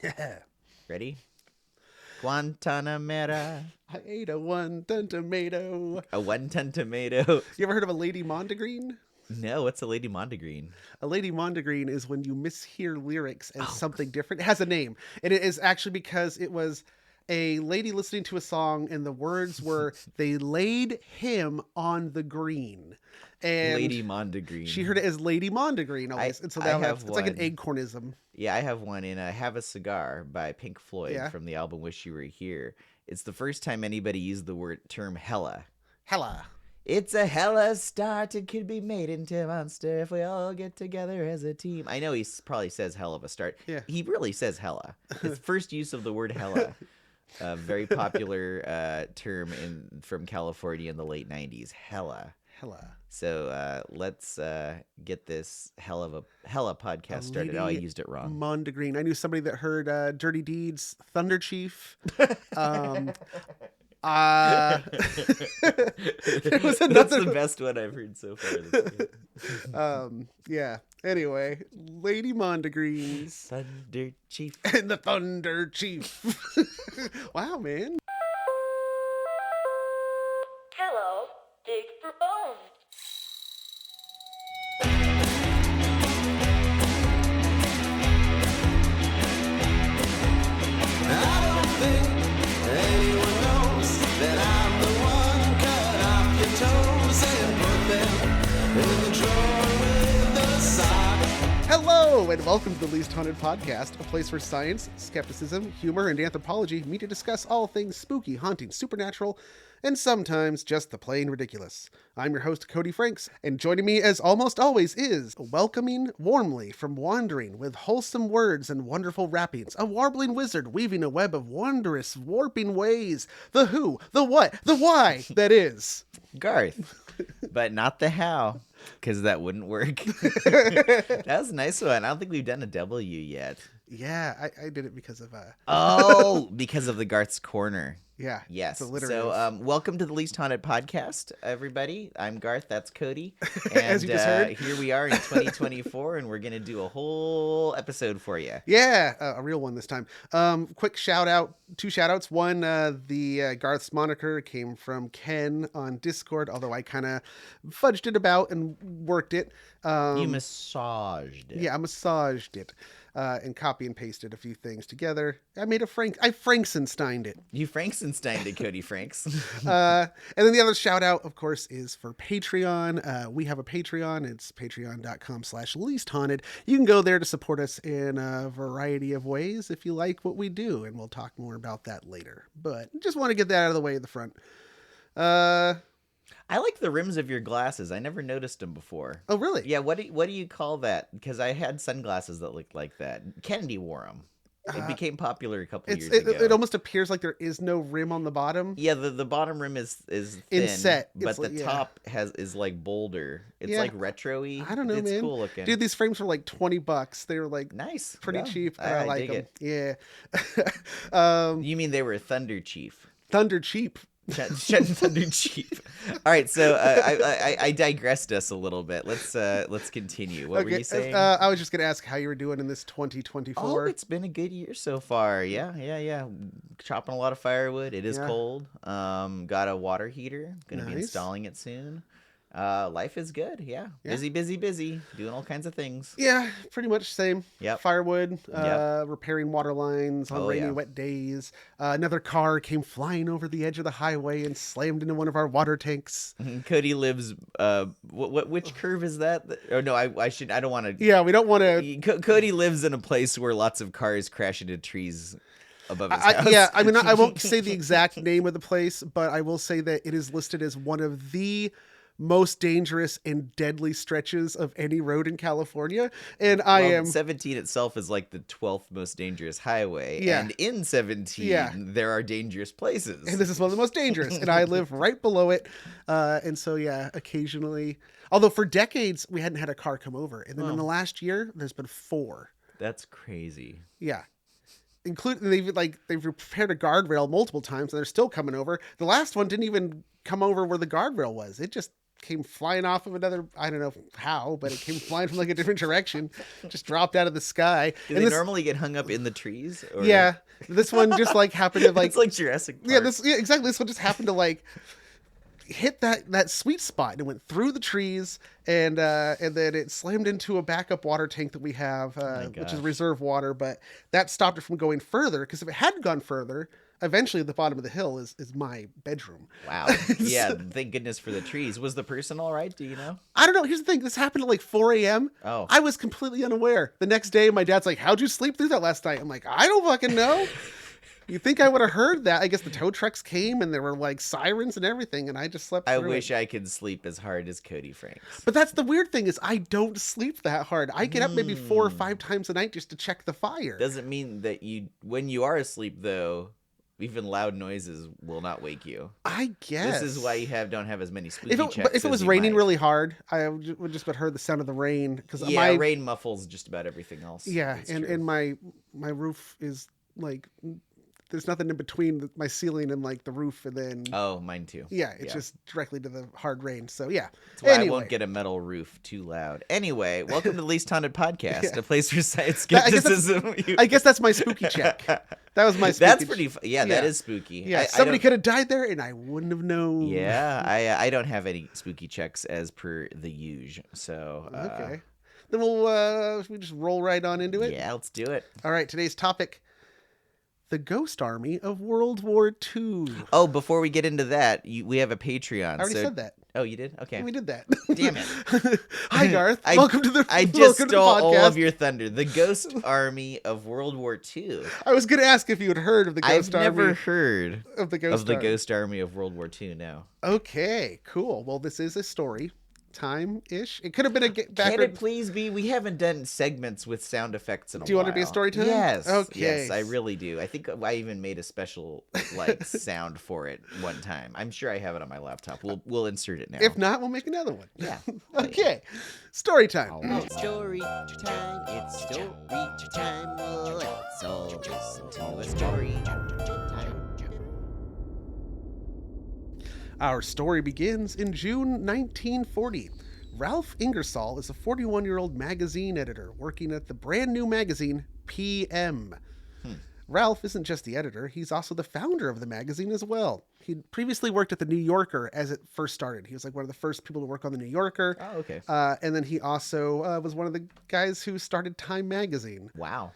Yeah. Ready? Guantanamera. I ate a one-ton tomato. A 1-ton tomato. You ever heard of a Lady Mondegreen? No, what's a Lady Mondegreen? A Lady Mondegreen is when you mishear lyrics as Oh. something different. It has a name. And it is actually because it was a lady listening to a song and the words were, they laid him on the green. And Lady Mondegreen. she heard it as Lady Mondegreen always. And so I now have it's like an one. acornism. Yeah, I have one in Have a Cigar by Pink Floyd Yeah. from the album Wish You Were Here. It's the first time anybody used the term hella. Hella. It's a hella start. It could be made into a monster if we all get together as a team. I know he probably says hell of a start. Yeah. He really says hella. His first use of the word hella. A very popular term from California in the late 90s. Hella. Hella. So let's get this hella podcast started. Oh, I used it wrong. Mondegreen. I knew somebody that heard Dirty Deeds, Thunder Chief. There was That's another. the best one I've heard so far. Yeah. Anyway, Lady Mondegreens Thunder Chief. and the Thunder Chief. Wow, man. Hello, dig for bone. Hello, and welcome to the Least Haunted Podcast, a place where science, skepticism, humor, and anthropology meet to discuss all things spooky, haunting, supernatural, and sometimes just the plain ridiculous. I'm your host, Cody Franks, and joining me as almost always is, welcoming warmly from wandering with wholesome words and wonderful wrappings, a warbling wizard weaving a web of wondrous, warping ways, the who, the what, the why, that is... Garth, but not the how, because that wouldn't work. That was a nice one. I don't think we've done a W yet. Yeah, I did it because of... Oh, because of the Garth's Corner. Yeah. Yes. It's So, welcome to the Least Haunted Podcast, everybody. I'm Garth. That's Cody. And, As you just heard. Here we are in 2024, and we're going to do a whole episode for you. Yeah, a real one this time. Quick shout out, two shout outs. One, the Garth's moniker came from Ken on Discord, although I kind of fudged it about and worked it. You massaged it. Yeah, I massaged it and copy and pasted a few things together. I Frankensteined it. You Frankensteined it, Cody Franks. And then the other shout out, of course, is for Patreon. We have a Patreon. It's patreon.com/leasthaunted. You can go there to support us in a variety of ways if you like what we do. And we'll talk more about that later. But just want to get that out of the way at the front. I like the rims of your glasses. I never noticed them before. Oh, really? Yeah, what do you call that? Because I had sunglasses that looked like that. Kennedy wore them. It became popular a couple years ago. It almost appears like there is no rim on the bottom. Yeah, the bottom rim is thin, Inset. but It's the like- yeah. top is like bolder. It's Yeah. like retro-y. I don't know, it's man. cool looking. Dude, these frames were like $20. They were like Nice. pretty Yeah. cheap. And I like dig them. it. Yeah. You mean they were Thunder Chief? Thunder cheap. Thunder Chief. All right, so I digressed us a little bit. Let's continue. What were you saying? I was just gonna ask how you were doing in this 2024. Oh, it's been a good year so far. Yeah. Chopping a lot of firewood. It is Yeah. cold. Got a water heater. Gonna be Nice. installing it soon. Life is good. Yeah. Yeah. Busy. Doing all kinds of things. Yeah, pretty much same. Yep. Firewood, Yep. repairing water lines on Oh, rainy, yeah. wet days. Another car came flying over the edge of the highway and slammed into one of our water tanks. Cody lives. Which curve is that? Oh no, I don't want to. Yeah, we don't want to. Cody lives in a place where lots of cars crash into trees above his house. Yeah, I mean, I won't say the exact name of the place, but I will say that it is listed as one of the most dangerous and deadly stretches of any road in California. And I am 17 itself is like the 12th most dangerous highway. Yeah. And in 17, Yeah. there are dangerous places. and this is one of the most dangerous, and I live right below it. And so, yeah, occasionally, although for decades we hadn't had a car come over, and then in the last year there's been 4. That's crazy. Yeah, including they've repaired a guardrail multiple times, and they're still coming over. The last one didn't even come over where the guardrail was; it just came flying off of another, I don't know how, but it came flying from like a different direction, just dropped out of the sky. Do and they this, normally get hung up in the trees? Or... Yeah, this one just like happened to like, it's like Jurassic Park. yeah, exactly. This one just happened to like hit that sweet spot, and it went through the trees, and then it slammed into a backup water tank that we have, which is reserve water, but that stopped it from going further, because if it had gone further, eventually the bottom of the hill is my bedroom. Wow. Yeah, thank goodness for the trees. Was the person all right? Do you know? I don't know. Here's the thing. This happened at like 4 a.m. Oh. I was completely unaware. The next day, my dad's like, how'd you sleep through that last night? I'm like, I don't fucking know. You think I would have heard that? I guess the tow trucks came and there were like sirens and everything, and I just slept through I wish I could sleep as hard as Cody Franks. But that's the weird thing, is I don't sleep that hard. I get up maybe 4 or 5 times a night just to check the fire. Doesn't mean that when you are asleep, though, even loud noises will not wake you. I guess. This is why you don't have as many spooky checks. But if it was raining really hard, I would just heard the sound of the rain. Rain muffles just about everything else. Yeah, and my roof is like... There's nothing in between my ceiling and like the roof, and then mine too. Yeah, it's just directly to the hard rain. So yeah, that's why I won't get a metal roof too loud. Anyway, welcome to the Least Haunted Podcast, a place for science skepticism. I guess that's my spooky check. That was my. That's pretty. Yeah, that is spooky. Yeah, somebody could have died there, and I wouldn't have known. Yeah, I don't have any spooky checks as per the usual. So okay, then we just roll right on into it. Yeah, let's do it. All right, today's topic: the Ghost Army of World War II. Oh, before we get into that, we have a Patreon. I already said that. Oh, you did? Okay. We did that. Damn it. Hi, Garth. Welcome to the I just stole all of your thunder. The Ghost Army of World War II. I was going to ask if you had heard of the Ghost Army. I've never heard of the Ghost Army of World War II, no. Okay, cool. Well, this is a story time-ish. It could have been a backward... Can it please be? We haven't done segments with sound effects in a while. Do you want to be a story time? Yes. Okay. Yes, I really do. I think I even made a special sound for it one time. I'm sure I have it on my laptop. We'll insert it now. If not, we'll make another one. Yeah. Okay. Story time. It's story time. It's story time. Let's all listen to a story time. Our story begins in June 1940. Ralph Ingersoll is a 41-year-old magazine editor working at the brand new magazine PM. Ralph isn't just the editor, he's also the founder of the magazine as well. He'd previously worked at the New Yorker as it first started. He was like one of the first people to work on the New Yorker. Oh, okay. And then he also was one of the guys who started Time magazine. Wow.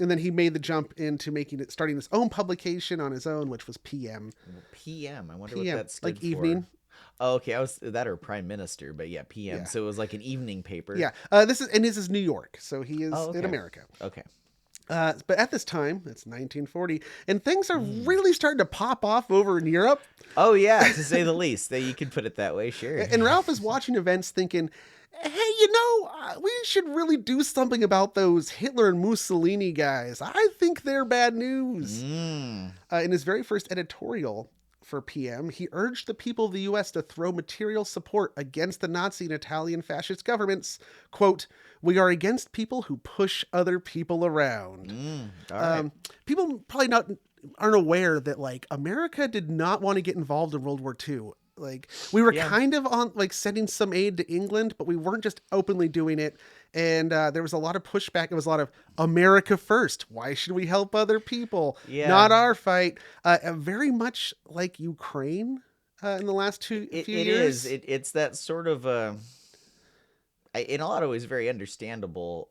And then he made the jump into starting his own publication on his own, which was PM. PM. I wonder what that stood like for. evening. Oh, okay. I was that or Prime Minister, but yeah, PM. Yeah. So it was like an evening paper. Yeah. This is New York, so he is in America. Okay. But at this time, it's 1940, and things are really starting to pop off over in Europe. Oh yeah, to say the least. You could put it that way, sure. And Ralph is watching events, thinking, hey, we should really do something about those Hitler and Mussolini guys. I think they're bad news. In his very first editorial for PM, he urged the people of the U.S. to throw material support against the Nazi and Italian fascist governments. Quote, "We are against people who push other people around." All right. People probably aren't aware that like America did not want to get involved in World War II. Like we were kind of on like sending some aid to England, but we weren't just openly doing it. And there was a lot of pushback. It was a lot of America first. Why should we help other people? Yeah. Not our fight. Very much like Ukraine in the last few years. It is. It's that sort of, in a lot of ways, very understandable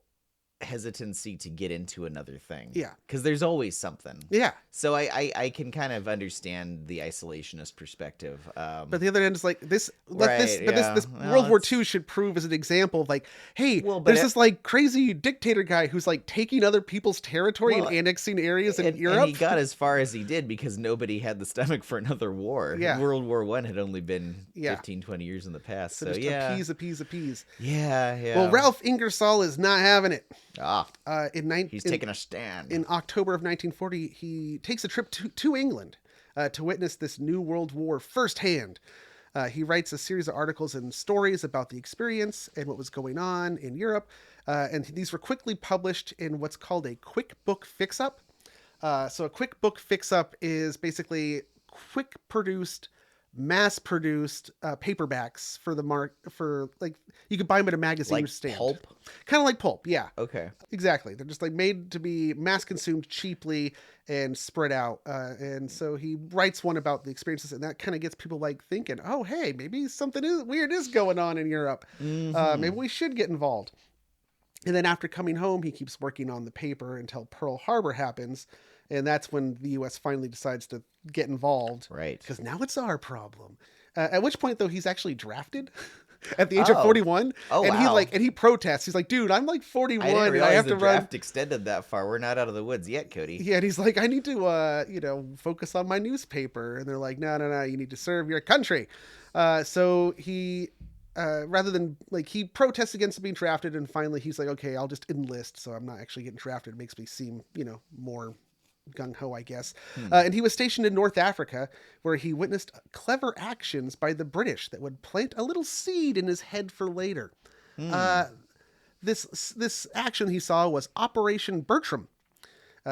hesitancy to get into another thing. Yeah. Because there's always something. Yeah. So I can kind of understand the isolationist perspective. But the other end is like this, Right, this World War II should prove as an example of like, hey, there's this like crazy dictator guy who's like taking other people's territory and annexing areas in Europe. And he got as far as he did because nobody had the stomach for another war. Yeah. World War I had only been 15, 20 years in the past. So just yeah. appease. Yeah. Well, Ralph Ingersoll is not having it. He's taking a stand. In October of 1940, he takes a trip to England to witness this new World War firsthand. He writes a series of articles and stories about the experience and what was going on in Europe. And these were quickly published in what's called a quick book fix-up. So a quick book fix-up is basically quick produced mass-produced paperbacks for like you could buy them at a magazine Like stand. pulp? Kind of like pulp, yeah. Okay. Exactly. They're just like made to be mass-consumed cheaply and spread out. And so he writes one about the experiences, and that kind of gets people like thinking, oh, hey, maybe something weird is going on in Europe. Maybe we should get involved. And then after coming home, he keeps working on the paper until Pearl Harbor happens. And that's when the U.S. finally decides to get involved. Right. Because now it's our problem. At which point, though, he's actually drafted at the age of 41. Oh, and wow. he protest. He's like, dude, I'm like 41 I didn't and realize I have the to run. draft extended that far. We're not out of the woods yet, Cody. Yeah, and he's like, I need to, focus on my newspaper. And they're like, no, you need to serve your country. So he, rather than, he protests against being drafted, and finally he's like, okay, I'll just enlist, so I'm not actually getting drafted. It makes me seem, more gung-ho, I guess. And he was stationed in North Africa, where he witnessed clever actions by the British that would plant a little seed in his head for later. This action he saw was Operation Bertram,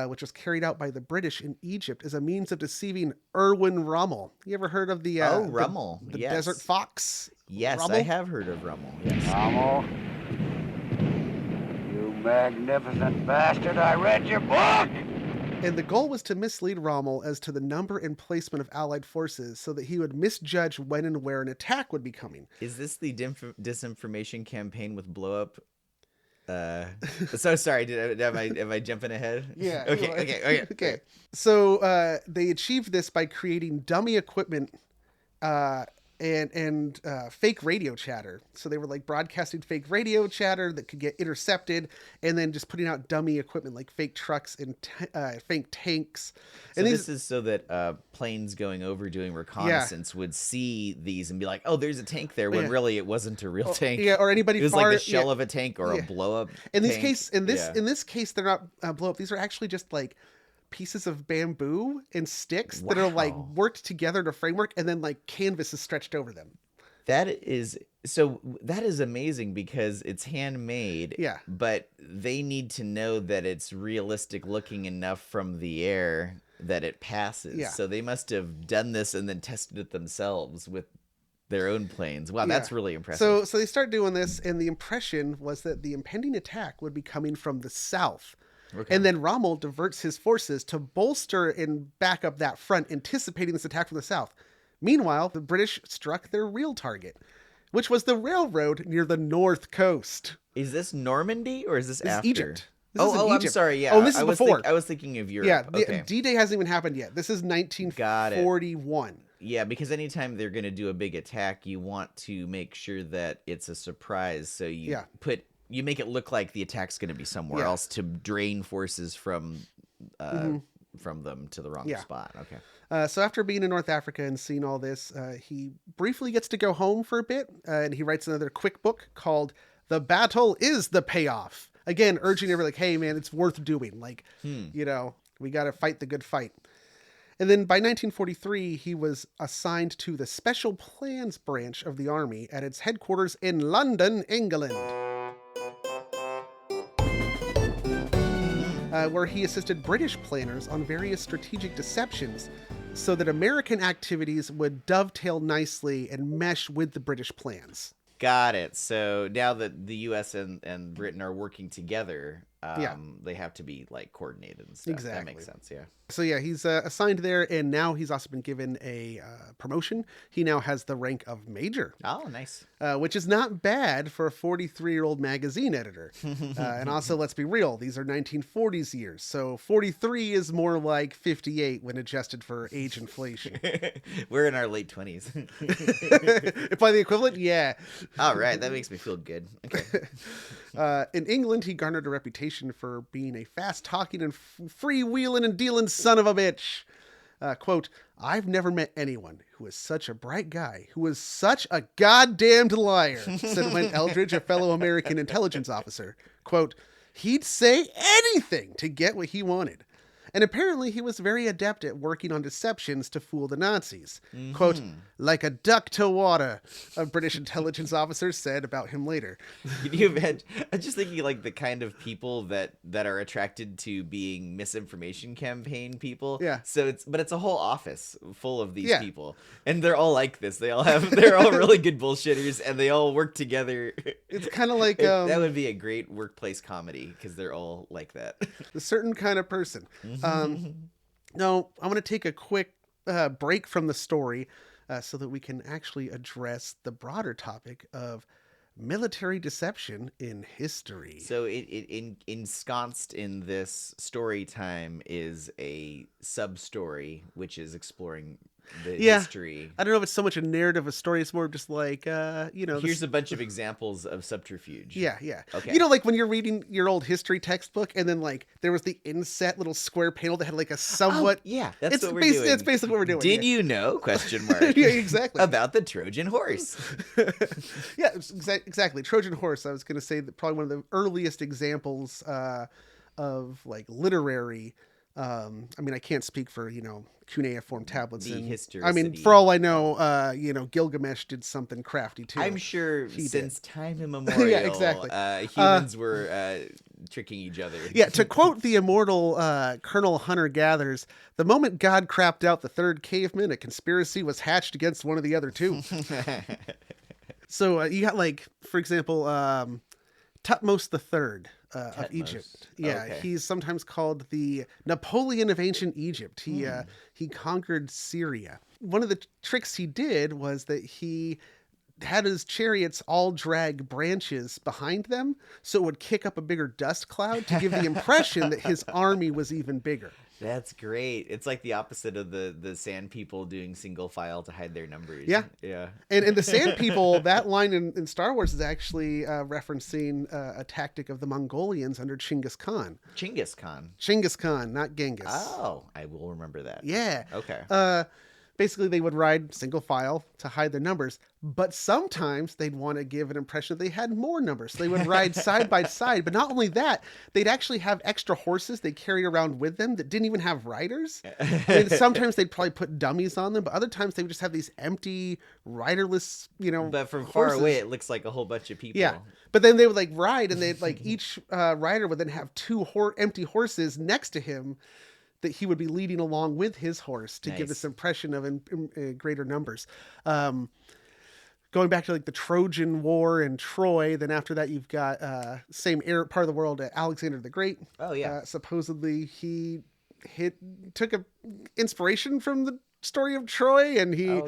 which was carried out by the British in Egypt as a means of deceiving Erwin Rommel. You ever heard of the Rommel? the Yes. desert fox? Yes, Rommel? I have heard of Rommel. Yes. Rommel, you magnificent bastard, I read your book! And the goal was to mislead Rommel as to the number and placement of Allied forces so that he would misjudge when and where an attack would be coming. Is this the disinformation campaign with blow up? So sorry, am I jumping ahead? Yeah. Okay. So they achieved this by creating dummy equipment and fake radio chatter. So they were broadcasting fake radio chatter that could get intercepted, and then just putting out dummy equipment like fake trucks and fake tanks. So And this is so that planes going over doing reconnaissance would see these and be like, "Oh, there's a tank there," when really it wasn't a real tank. Yeah, or anybody. It was like the shell of a tank or a blow up. In this case, they're not blow up. These are actually just pieces of bamboo and sticks that are worked together in a framework, and then canvas is stretched over them. That is amazing because it's handmade. Yeah. But they need to know that it's realistic looking enough from the air that it passes. Yeah. So they must have done this and then tested it themselves with their own planes. Wow, that's really impressive. So they start doing this, and the impression was that the impending attack would be coming from the south. Okay. And then Rommel diverts his forces to bolster and back up that front, anticipating this attack from the south. Meanwhile, the British struck their real target, which was the railroad near the north coast. Is this Normandy or is this after? Is Egypt. This is in I'm Egypt. sorry. Yeah. Oh, this is before. I was thinking of Europe. Yeah, Okay. D-Day hasn't even happened yet. This is 1941. Yeah, because anytime they're going to do a big attack, you want to make sure that it's a surprise. So you make it look like the attack's going to be somewhere else to drain forces from them to the wrong spot. Okay. So after being in North Africa and seeing all this, he briefly gets to go home for a bit, and he writes another quick book called "The Battle Is the Payoff." Again, urging everybody, hey man, it's worth doing. We got to fight the good fight. And then by 1943, he was assigned to the Special Plans branch of the Army at its headquarters in London, England. Where he assisted British planners on various strategic deceptions so that American activities would dovetail nicely and mesh with the British plans. Got it. So now that the U.S. and Britain are working together, they have to be coordinated and stuff. Exactly. That makes sense. Yeah. So yeah, he's assigned there, and now he's also been given a promotion. He now has the rank of major. Oh, nice. Which is not bad for a 43-year-old magazine editor. And also, let's be real, these are 1940s years. So 43 is more like 58 when adjusted for age inflation. We're in our late 20s. By the equivalent, yeah. All right, that makes me feel good. Okay. In England, he garnered a reputation for being a fast-talking and free-wheeling and dealing son of a bitch. Quote, I've never met anyone who is such a bright guy, who is such a goddamned liar, said Went Eldridge, a fellow American intelligence officer. Quote, he'd say anything to get what he wanted. And apparently he was very adept at working on deceptions to fool the Nazis. Quote, like a duck to water, a British intelligence officer said about him later. Can you imagine? I'm just thinking like the kind of people that are attracted to being misinformation campaign people. Yeah. So it's a whole office full of these people, and they're all like this. They're all really good bullshitters, and they all work together. It's kind of like that would be a great workplace comedy because they're all like that. A certain kind of person. Now, I want to take a quick break from the story so that we can actually address the broader topic of military deception in history. So ensconced in this story time is a sub-story, which is exploring the history. I don't know if it's so much a narrative, a story. It's more just like, here's a bunch of examples of subterfuge. Yeah. Okay. You know, like when you're reading your old history textbook and then like there was the inset little square panel that had like a somewhat... that's what we're doing. It's basically what we're doing. Did you know, question mark, yeah, exactly. about the Trojan horse? Yeah, exactly. Trojan horse, I was going to say that probably one of the earliest examples of like literary... I mean, I can't speak for, cuneiform tablets. The and historicity. I mean, for all I know, Gilgamesh did something crafty too. I'm sure He since did. time immemorial, Yeah, exactly. Humans were tricking each other. Yeah, to quote the immortal Colonel Hunter Gathers, the moment God crapped out the third caveman, a conspiracy was hatched against one of the other two. So you got like, for example, Tutmos III. Of Egypt. Yeah, okay. He's sometimes called the Napoleon of ancient Egypt. He conquered Syria. One of the tricks he did was that he had his chariots all drag branches behind them so it would kick up a bigger dust cloud to give the impression that his army was even bigger. That's great. It's like the opposite of the sand people doing single file to hide their numbers. Yeah. And the sand people, that line in Star Wars is actually referencing a tactic of the Mongolians under Genghis Khan. Genghis Khan, not Genghis. Oh, I will remember that. Yeah. Okay. Basically, they would ride single file to hide their numbers, but sometimes they'd want to give an impression that they had more numbers. So they would ride side by side, but not only that, they'd actually have extra horses they carry around with them that didn't even have riders. And sometimes they'd probably put dummies on them, but other times they would just have these empty, riderless, But from horses. far away, it looks like a whole bunch of people. Yeah. But then they would like ride, and they'd like each rider would then have two empty horses next to him that he would be leading along with his horse to give this impression of greater numbers. Going back to like the Trojan War and Troy, then after that you've got same part of the world, Alexander the Great. Oh yeah. Supposedly he took a inspiration from the story of Troy, and he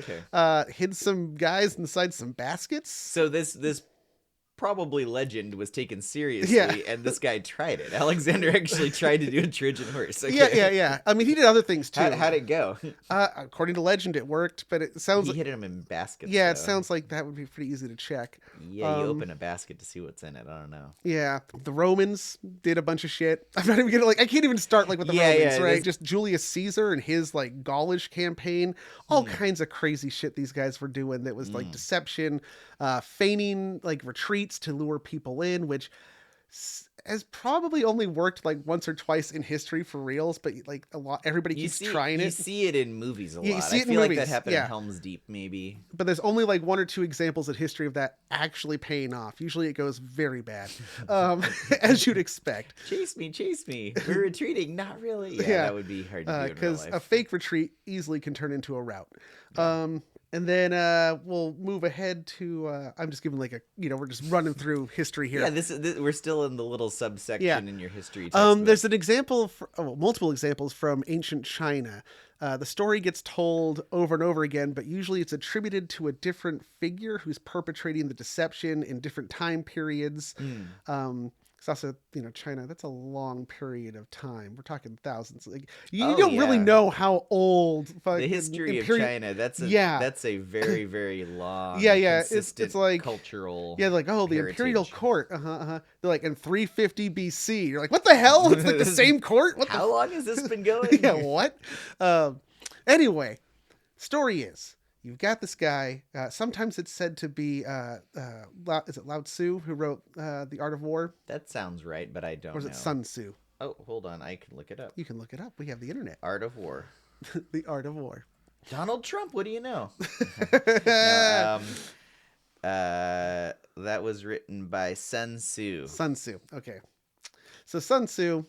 hid some guys inside some baskets. So this probably legend was taken seriously, and this guy tried it. Alexander actually tried to do a Trojan horse. Okay. Yeah. I mean, he did other things too. How'd it go? According to legend, it worked, but it sounds he hit him in baskets. Yeah, though. It sounds like that would be pretty easy to check. Yeah, you open a basket to see what's in it. I don't know. Yeah, the Romans did a bunch of shit. I'm not even gonna I can't even start with the Romans, right? Just Julius Caesar and his Gaulish campaign, all kinds of crazy shit these guys were doing that was deception, feigning retreats to lure people in, which has probably only worked once or twice in history for reals, but everybody keeps trying it. You see it in movies a lot. You see it I feel in like movies. that happened in Helm's Deep, maybe. But there's only one or two examples in history of that actually paying off. Usually it goes very bad, as you'd expect. Chase me. We're retreating. Not really. Yeah, that would be hard to do because in real life. a fake retreat easily can turn into a rout. And then we'll move ahead to. I'm just giving we're just running through history here. Yeah, this we're still in the little subsection in your history textbook. There's an example, multiple examples from ancient China. The story gets told over and over again, but usually it's attributed to a different figure who's perpetrating the deception in different time periods. It's also, China, that's a long period of time. We're talking thousands. You don't really know how old the history of China. That's a very, very long, it's like cultural. Yeah, the heritage. imperial court. They're in 350 BC. You're like, what the hell? It's the same court. How long has this been going? Yeah, what? Anyway, story is. You've got this guy. Sometimes it's said to be, is it Lao Tzu who wrote The Art of War? That sounds right, but I don't know. Or is it Sun Tzu? Oh, hold on. I can look it up. You can look it up. We have the internet. Art of War. The Art of War. Donald Trump, what do you know? That was written by Sun Tzu. Sun Tzu. Okay. So Sun Tzu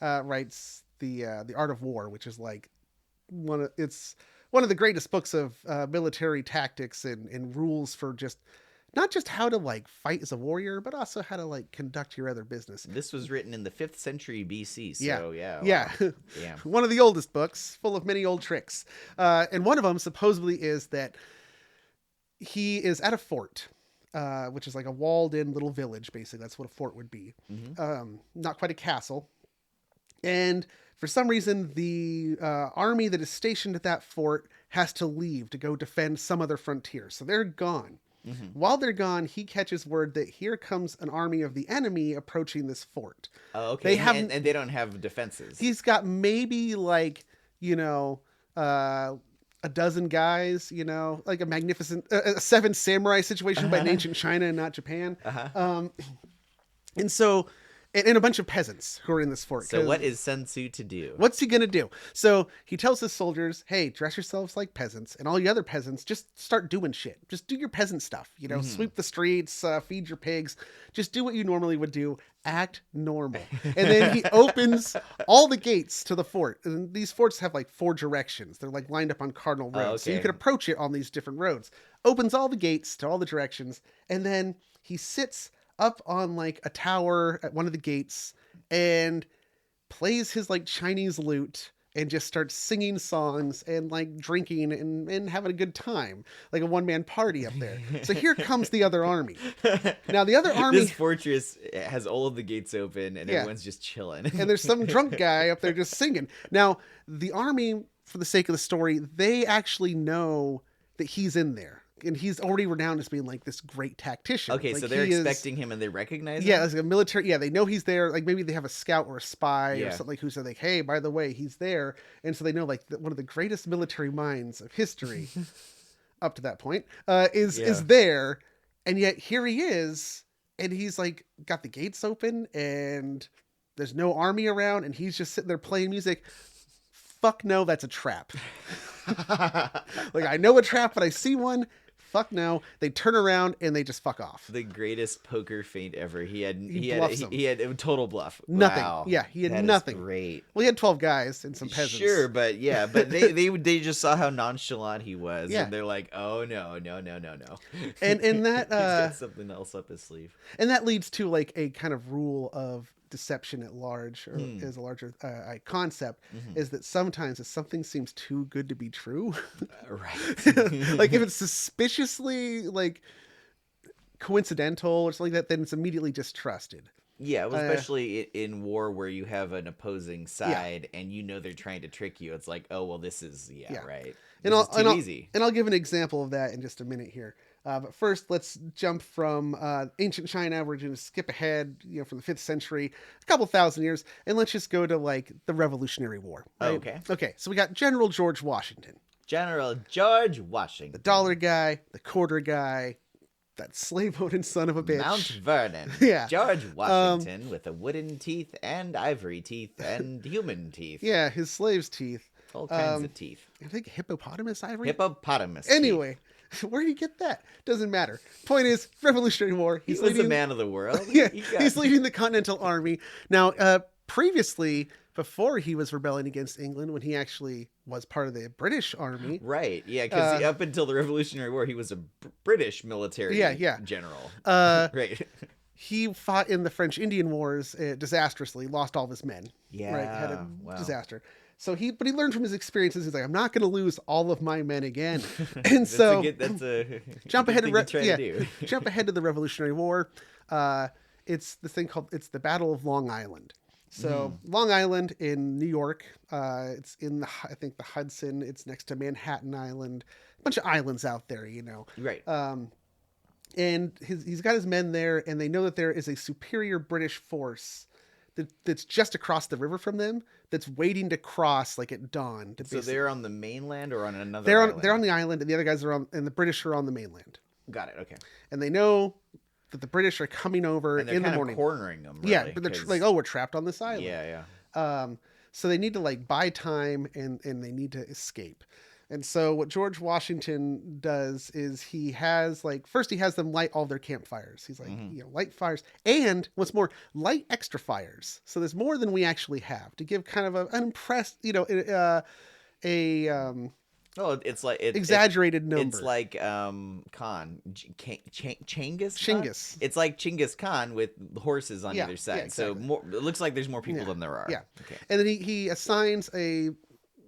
writes the Art of War, which is like one of the greatest books of military tactics and rules for just not just how to like fight as a warrior, but also how to like conduct your other business. This was written in the 5th century BC. So yeah. Yeah. Wow. Yeah. One of the oldest books, full of many old tricks. And one of them supposedly is that he is at a fort, which is like a walled in little village. Basically, that's what a fort would be. Mm-hmm. Not quite a castle. And for some reason, the army that is stationed at that fort has to leave to go defend some other frontier. So they're gone. Mm-hmm. While they're gone, he catches word that here comes an army of the enemy approaching this fort. Oh, okay. And they don't have defenses. He's got maybe like, a dozen guys, like a magnificent, a 7 samurai situation, but in ancient China and not Japan. And so, and a bunch of peasants who are in this fort. So what is Sun Tzu to do? What's he going to do? So he tells his soldiers, hey, dress yourselves like peasants, and all you other peasants, just start doing shit. Just do your peasant stuff, sweep the streets, feed your pigs, just do what you normally would do. Act normal. And then he opens all the gates to the fort. And these forts have like 4 directions. They're like lined up on cardinal roads. Oh, okay. So you can approach it on these different roads. Opens all the gates to all the directions. And then he sits up on like a tower at one of the gates and plays his like Chinese lute and just starts singing songs and like drinking and having a good time, like a one-man party up there. So here comes the other army. Now the other army, this fortress has all of the gates open and everyone's just chilling. And there's some drunk guy up there just singing. Now the army, for the sake of the story, they actually know that he's in there. And he's already renowned as being like this great tactician. Okay, like, so they're expecting him and they recognize him? Yeah, as a military. Yeah, they know he's there. Like maybe they have a scout or a spy or something like who's like, hey, by the way, he's there. And so they know like one of the greatest military minds of history up to that point is there. And yet here he is. And he's like got the gates open and there's no army around. And he's just sitting there playing music. Fuck no, that's a trap. Like I know a trap, but I see one. Fuck no. They turn around and they just fuck off. The greatest poker feint ever. He had a total bluff. Nothing. Wow. Yeah, he had that nothing. Is great. Well, he had 12 guys and some peasants. Sure, but they just saw how nonchalant he was, Yeah. and they're like, "Oh no." And that he's got something else up his sleeve. And that leads to like a kind of rule of deception at large, or as a larger concept, is that sometimes if something seems too good to be true, right? Like if it's suspiciously like coincidental or something like that, then it's immediately distrusted. Yeah, well, especially in war where you have an opposing side and they're trying to trick you. It's like, oh well, this is right. This is too easy. And I'll give an example of that in just a minute here. But first, let's jump from ancient China. We're going to skip ahead, from the 5th century, a couple thousand years, and let's just go to like the Revolutionary War. Right? Okay. Okay. So we got General George Washington. General George Washington. The dollar guy, the quarter guy, that slave-owning son of a bitch. Mount Vernon. Yeah. George Washington with a wooden teeth and ivory teeth and human teeth. Yeah, his slaves' teeth. All kinds of teeth. I think hippopotamus ivory? Hippopotamus Anyway. Teeth. Where do you get that? Doesn't matter. Point is, Revolutionary War. He was a man of the world. Yeah, he's leading the Continental Army. Now, previously, before he was rebelling against England, when he actually was part of the British Army. Right, yeah, because up until the Revolutionary War, he was a British military general. Right. He fought in the French Indian Wars disastrously, lost all of his men. Yeah, right? Had a disaster. So he learned from his experiences. He's like, I'm not going to lose all of my men again. And jump ahead jump ahead to the Revolutionary War. It's this thing called the Battle of Long Island. So Long Island in New York. It's in I think the Hudson. It's next to Manhattan Island. A bunch of islands out there, Right. And he's got his men there, and they know that there is a superior British force that's just across the river from them, that's waiting to cross like at dawn. So they're on the mainland or on another they're island? They're on the island, and the other guys and the British are on the mainland. Got it, okay. And they know that the British are coming over and they're in the kind morning. of cornering them. Really, Yeah, but they're like, oh, we're trapped on this island. Yeah. So they need to like buy time and they need to escape. And so what George Washington does is he has them light all their campfires. He's like, light fires. And what's more, light extra fires. So there's more than we actually have to give kind of an impressed, it's like exaggerated number. It's like Khan, Chinggis. Chinggis. It's like Chinggis Khan with horses on either side. Yeah, exactly. So it looks like there's more people than there are. Yeah. Okay. And then he assigns a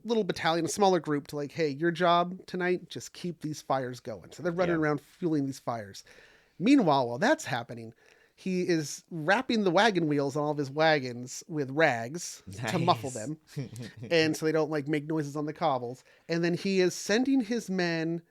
little battalion, a smaller group, to like, hey, your job tonight, just keep these fires going. So they're running around fueling these fires. Meanwhile, while that's happening, he is wrapping the wagon wheels on all of his wagons with rags to muffle them. And so they don't like make noises on the cobbles. And then he is sending his men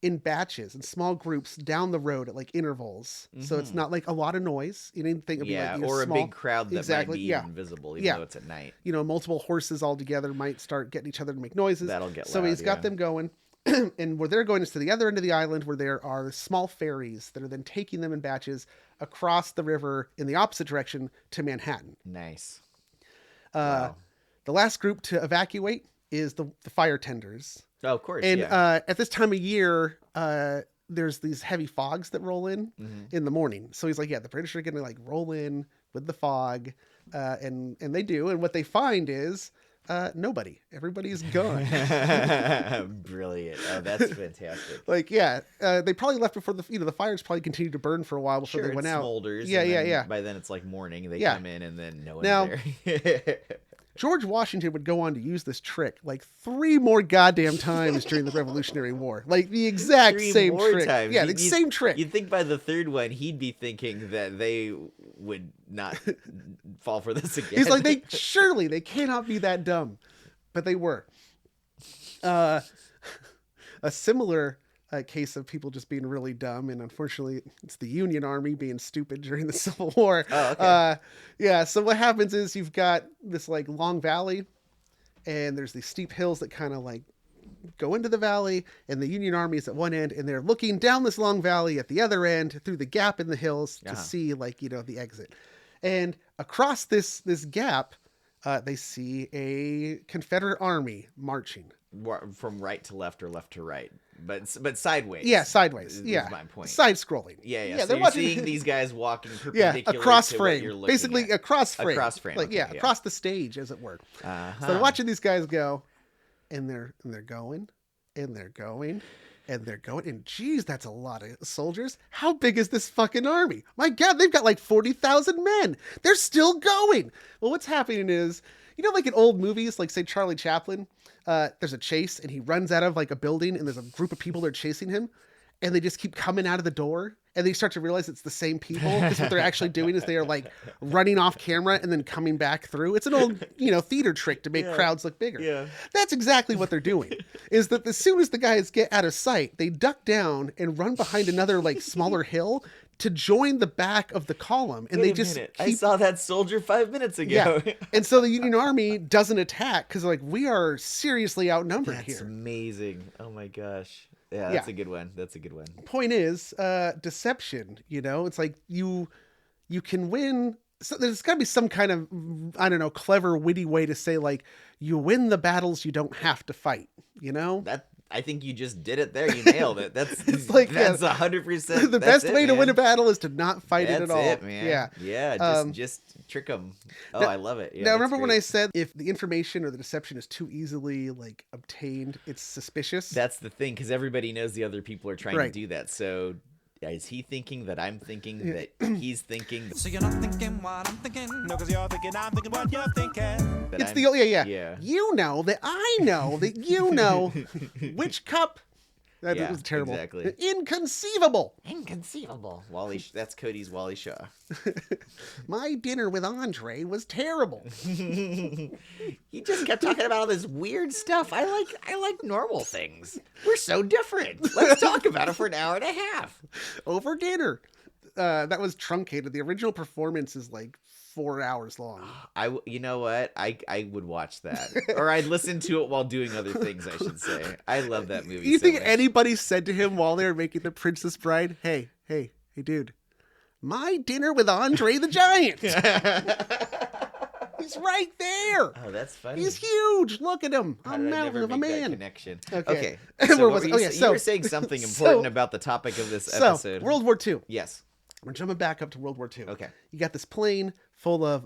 in batches, in small groups down the road at like intervals. So it's not like a lot of noise. You didn't think it'd be like or small, a big crowd that might be invisible, even though it's at night. Multiple horses all together might start getting each other to make noises. That'll get loud. So he's got them going. And where they're going is to the other end of the island, where there are small ferries that are then taking them in batches across the river in the opposite direction to Manhattan. Nice. The last group to evacuate is the fire tenders. Oh, of course. And at this time of year, there's these heavy fogs that roll in the morning. So he's like, the British are going to like roll in with the fog. And they do. And what they find is nobody. Everybody's gone. Brilliant. Oh, that's fantastic. They probably left before the fires probably continued to burn for a while before they went out. Smolders. Yeah. By then it's like morning. They come in and then no one's there. George Washington would go on to use this trick like 3 more goddamn times during the Revolutionary War. Like the exact same trick. Times. Yeah, the same trick. You'd think by the third one, he'd be thinking that they would not fall for this again. He's like, they cannot be that dumb. But they were. A similar case of people just being really dumb, and unfortunately it's the Union Army being stupid during the Civil War. Oh, okay. So what happens is you've got this like long valley, and there's these steep hills that kind of like go into the valley, and the Union Army is at one end, and they're looking down this long valley at the other end through the gap in the hills to see the exit. And across this gap, they see a Confederate army marching from right to left or left to right, but sideways. Yeah, sideways. Is my point. Side scrolling. Yeah. So you're seeing these guys walking perpendicular across to frame. what you're looking Basically, at. across frame. Across frame. Like, okay, across the stage, as it were. Uh-huh. So they're watching these guys go, and they're going, and they're going, and they're going, and geez, that's a lot of soldiers. How big is this fucking army? My God, they've got like 40,000 men. They're still going. Well, what's happening is, like in old movies, like say Charlie Chaplin, there's a chase and he runs out of like a building and there's a group of people that are chasing him, and they just keep coming out of the door, and they start to realize it's the same people, because what they're actually doing is they are like running off camera and then coming back through. It's an old, theater trick to make crowds look bigger. Yeah. That's exactly what they're doing, is that as soon as the guys get out of sight, they duck down and run behind another like smaller hill to join the back of the column. And they just I saw that soldier 5 minutes ago. Yeah. And so the Union Army doesn't attack because like, we are seriously outnumbered here. That's amazing. Oh my gosh. Yeah, that's a good one. That's a good one. Point is, deception, it's like you can win. So there's gotta be some kind of, I don't know, clever, witty way to say like, you win the battles you don't have to fight, That, I think you just did it there. You nailed it. That's 100%. The best way to win a battle is to not fight it at all. That's it, man. Yeah. Just trick them. Oh, I love it. Yeah, now, remember when I said if the information or the deception is too easily like obtained, it's suspicious? That's the thing, because everybody knows the other people are trying to do that. So is he thinking that I'm thinking that he's thinking? So you're not thinking what I'm thinking. No, because you're thinking I'm thinking what you're thinking. It's yeah. You know that I know that you know which cup. That was terrible. Exactly. Inconceivable. That's Cody's Wally Shaw. My dinner with Andre was terrible. He just kept talking about all this weird stuff. I like normal things. We're so different. Let's talk about it for an hour and a half. Over dinner. That was truncated. The original performance is like 4 hours long. You know what? I would watch that, or I'd listen to it while doing other things. I should say. I love that movie. You think anybody said to him while they were making The Princess Bride, "Hey, dude, My Dinner with Andre the Giant. He's right there. Oh, that's funny. He's huge. Look at him. How A did I mountain never of a make that man. connection? Okay. So Where what was were it? you, Oh, yeah, you were saying something important about the topic of this episode. World War II. Yes. We're jumping back up to World War II. Okay. You got this plane full of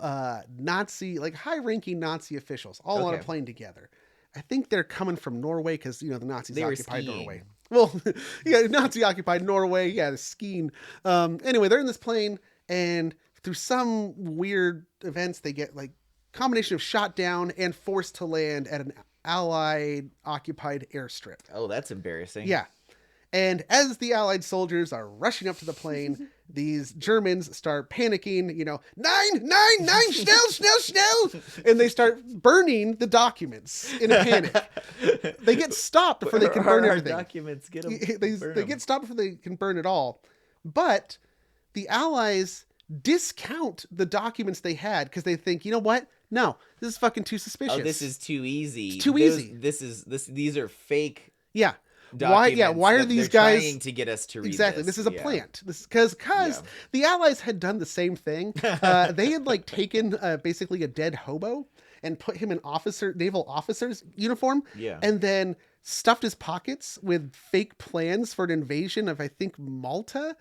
Nazi, like high-ranking Nazi officials, all on a Okay. plane together. I think they're coming from Norway because, the Nazis They were occupied skiing. Norway. Well, yeah, Nazi-occupied Norway. Yeah, the skiing. Anyway, they're in this plane, and through some weird events, they get, like, combination of shot down and forced to land at an Allied-occupied airstrip. Oh, that's embarrassing. Yeah. And as the Allied soldiers are rushing up to the plane, these Germans start panicking, nine, schnell. And they start burning the documents in a panic. They get stopped before they can burn everything. Documents, get them. They get stopped before they can burn it all. But the Allies discount the documents they had because they think, you know what? No, this is fucking too suspicious. Oh, this is too easy. It's too easy. These are fake. Yeah. Documents Why are that these they're guys trying to get us to read exactly? This is a Yeah. plant. This because the Allies had done the same thing. They had like taken basically a dead hobo and put him in naval officer's uniform. Yeah. And then stuffed his pockets with fake plans for an invasion of, I think, Malta.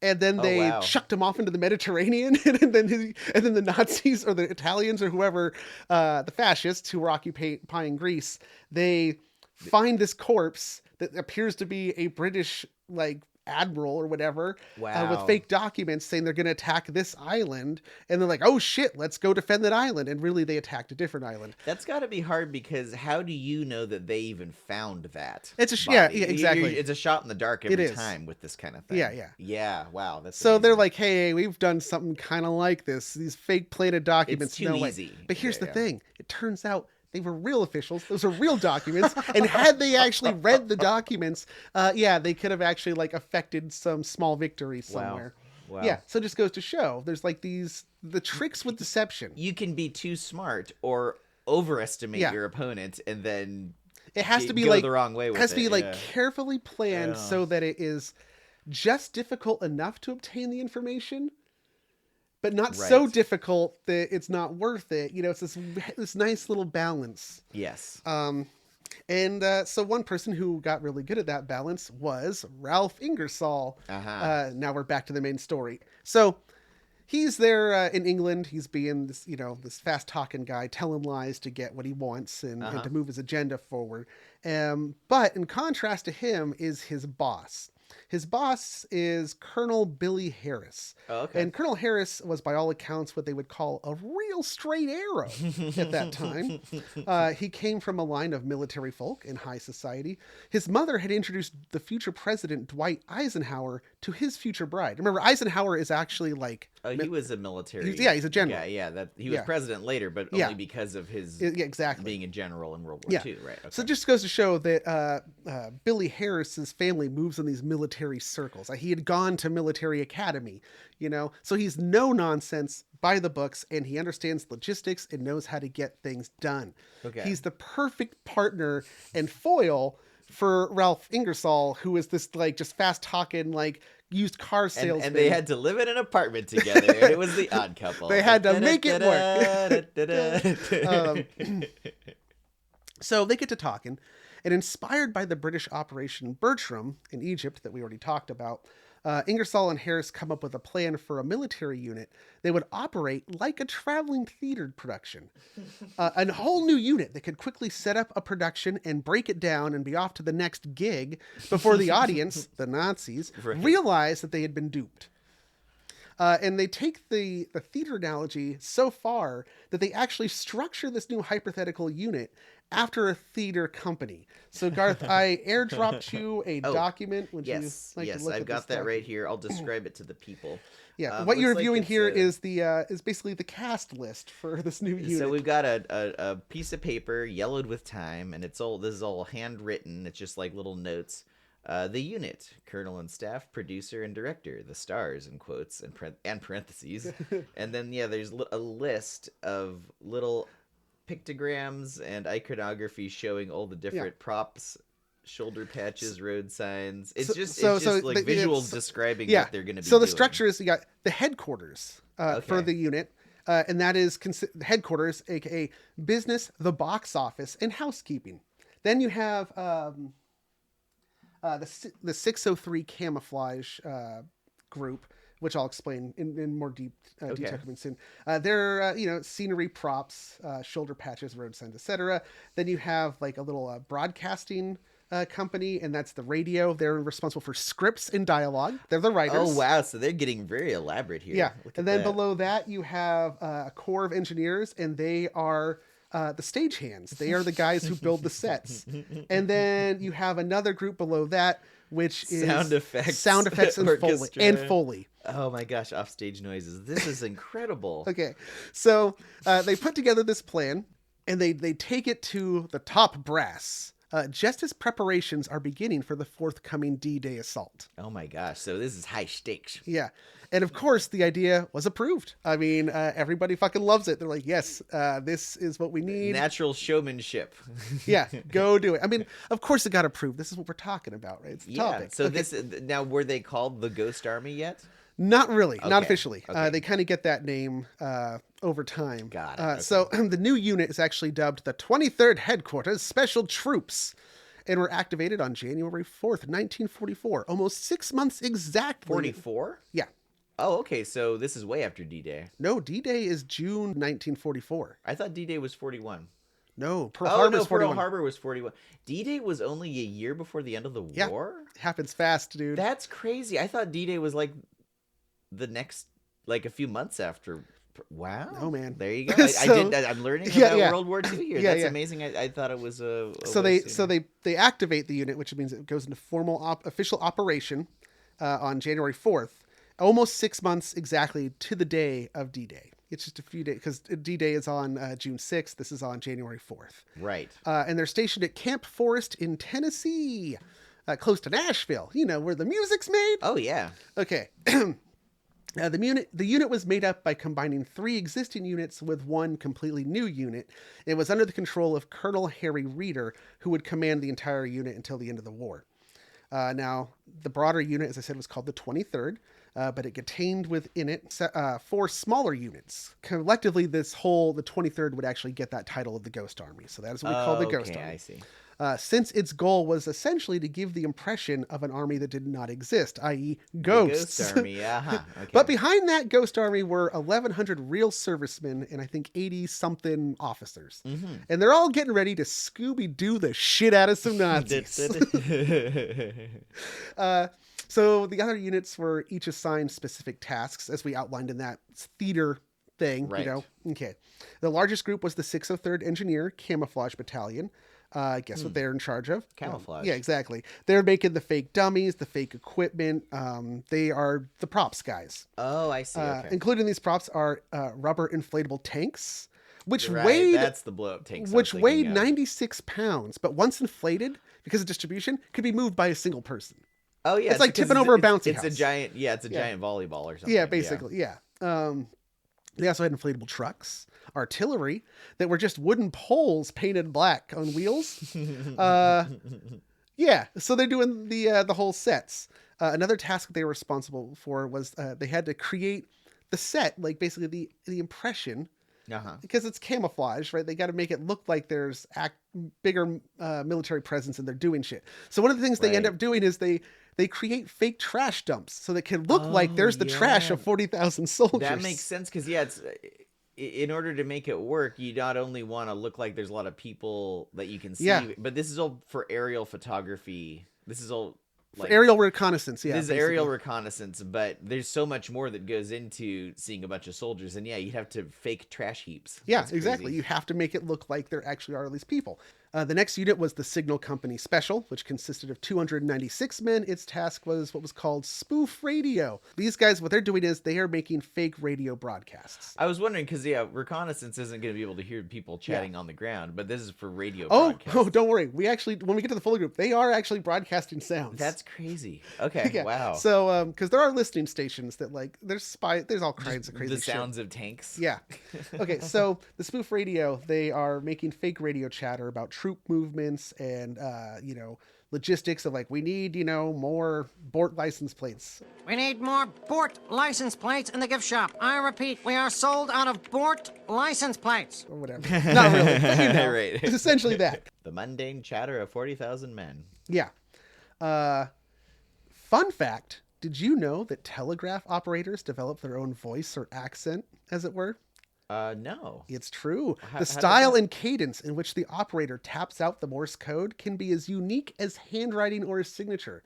And then they chucked him off into the Mediterranean, and then the Nazis or the Italians or whoever, the fascists who were occupying Greece, they find this corpse that appears to be a British like admiral or whatever, with fake documents saying they're going to attack this island, and they're like, oh shit, let's go defend that island, and really they attacked a different island. That's got to be hard because how do you know that they even found that? It's body? yeah, exactly. It's a shot in the dark every time with this kind of thing. Yeah. Wow. That's so amazing. they're like, hey, we've done something kind of like this. These fake plated documents. It's too easy. But here's the thing: it turns out they were real officials. Those are real documents. And had they actually read the documents, they could have actually like affected some small victory somewhere. Wow. Yeah. So it just goes to show there's like the tricks with deception. You can be too smart or overestimate your opponent, and then it has to be go like the wrong way with it. It has to be like carefully planned so that it is just difficult enough to obtain the information, but not so difficult that it's not worth it. It's this nice little balance. Yes. So one person who got really good at that balance was Ralph Ingersoll. Now we're back to the main story. So he's there in England. He's being this, this fast talking guy telling lies to get what he wants and to move his agenda forward. But in contrast to him is his boss. His boss is Colonel Billy Harris. Oh, okay. And Colonel Harris was, by all accounts, what they would call a real straight arrow at that time. He came from a line of military folk in high society. His mother had introduced the future president, Dwight Eisenhower, to his future bride. Remember, Eisenhower is actually like... he was a military... he's a general. He was president later, but only because of his being a general in World War II. Right. Okay. So it just goes to show that Billy Harris's family moves in these military circles. He had gone to military academy, so he's no nonsense, by the books, and he understands logistics and knows how to get things done. Okay. He's the perfect partner and foil for Ralph Ingersoll, who is this like just fast talking like used car salesman. And they had to live in an apartment together, and it was the Odd Couple. They had to make it work. So they get to talking, and inspired by the British Operation Bertram in Egypt that we already talked about, Ingersoll and Harris come up with a plan for a military unit. They would operate like a traveling theater production. A whole new unit that could quickly set up a production and break it down and be off to the next gig before the audience, the Nazis, realized that they had been duped. And they take the theater analogy so far that they actually structure this new hypothetical unit after a theater company. So Garth, I airdropped you a document. Would you like to look I've at got this that document? right here. I'll describe it to the people. Yeah, what you're viewing here is basically the cast list for this new unit. So we've got a piece of paper yellowed with time, and this is all handwritten. It's just like little notes. The unit, colonel and staff, producer and director, the stars in quotes and parentheses, and then there's a list of little pictograms and iconography showing all the different props shoulder patches, road signs. It's just visuals describing what they're going to be So the doing. structure is, you got the headquarters for the unit, and that is headquarters, aka business, the box office, and housekeeping. Then you have the 603 camouflage group, which I'll explain in more detail coming soon. They're scenery, props, shoulder patches, road signs, etc. Then you have like a little broadcasting company, and that's the radio. They're responsible for scripts and dialogue. They're the writers. Oh wow, so they're getting very elaborate here. Yeah. And then below that you have a core of engineers, and they are the stagehands. They are the guys who build the sets. And then you have another group below that, which is sound effects and Foley. Oh my gosh, offstage noises. This is incredible. Okay. So they put together this plan, and they take it to the top brass. Just as preparations are beginning for the forthcoming D-Day assault. Oh my gosh, so this is high stakes. Yeah. And of course, the idea was approved. I mean, everybody fucking loves it. They're like, yes, this is what we need. Natural showmanship. Yeah, go do it. I mean, of course it got approved. This is what we're talking about, right? It's the topic. So now, were they called the Ghost Army yet? Not really, not officially. They kind of get that name over time. Got it. So the new unit is actually dubbed the 23rd Headquarters Special Troops, and were activated on January 4th, 1944, almost 6 months exactly. 44? Yeah. Oh, okay, so this is way after D-Day. No, D-Day is June 1944. I thought D-Day was 41. No, Pearl Harbor was 41. Pearl Harbor was 41. D-Day was only a year before the end of the war? It happens fast, dude. That's crazy. I thought D-Day was like the next, like a few months after. Wow. Oh man. There you go. I'm learning about World War II here. That's amazing. I thought it was so they activate the unit, which means it goes into formal official operation on January 4th, almost 6 months exactly to the day of D-Day. It's just a few days, because D-Day is on June 6th. This is on January 4th. Right. And they're stationed at Camp Forest in Tennessee, close to Nashville, where the music's made. Oh, yeah. Okay. The unit was made up by combining 3 existing units with one completely new unit. It was under the control of Colonel Harry Reeder, who would command the entire unit until the end of the war. Now, the broader unit, as I said, was called the 23rd, but it contained within it 4 smaller units. Collectively, the 23rd would actually get that title of the Ghost Army. So that is what we call the Ghost Army. I see. Since its goal was essentially to give the impression of an army that did not exist, i.e. ghosts. The Ghost Army, okay. But behind that Ghost Army were 1,100 real servicemen and I think 80-something officers. Mm-hmm. And they're all getting ready to Scooby-Doo the shit out of some Nazis. So the other units were each assigned specific tasks, as we outlined in that theater thing. Right. Okay. The largest group was the 603rd Engineer Camouflage Battalion. Guess what they're in charge of? Camouflage. Yeah, exactly. They're making the fake dummies, the fake equipment. They are the props guys. Oh, I see. Okay. Including these props are rubber inflatable tanks, which weighed that's the blow-up tanks. Which weighed 96 pounds, but once inflated, because of distribution, could be moved by a single person. Oh yeah, it's like tipping over a bouncy house. It's a giant volleyball or something. Yeah, basically, yeah. They also had inflatable trucks, artillery that were just wooden poles painted black on wheels. Yeah, so they're doing the whole sets. Another task that they were responsible for was they had to create the set, like basically the impression, because it's camouflage, right? They got to make it look like there's bigger military presence and they're doing shit. So one of the things they end up doing is they create fake trash dumps so they can look like there's the trash of 40,000 soldiers. That makes sense because it's in order to make it work, you not only want to look like there's a lot of people that you can see, but this is all for aerial photography. This is all like aerial reconnaissance. Yeah, this is aerial reconnaissance, but there's so much more that goes into seeing a bunch of soldiers, and you'd have to fake trash heaps. Yeah, exactly. You have to make it look like there actually are all these people. The next unit was the Signal Company Special, which consisted of 296 men. Its task was what was called spoof radio. These guys, what they're doing is they are making fake radio broadcasts. I was wondering because reconnaissance isn't going to be able to hear people chatting on the ground, but this is for radio broadcasts. Oh, don't worry. We actually, when we get to the Foley group, they are actually broadcasting sounds. That's crazy. Okay, wow. So, because there are listening stations that there's all kinds of crazy the sounds of tanks. Yeah. Okay, so the spoof radio, they are making fake radio chatter about troop movements and, logistics of like, we need, more Bort license plates. We need more Bort license plates in the gift shop. I repeat, we are sold out of Bort license plates. Or whatever. Not really, but Right. It's essentially that. The mundane chatter of 40,000 men. Yeah. Fun fact, did you know that telegraph operators develop their own voice or accent, as it were? No. It's true. How The style and cadence in which the operator taps out the Morse code can be as unique as handwriting or a signature.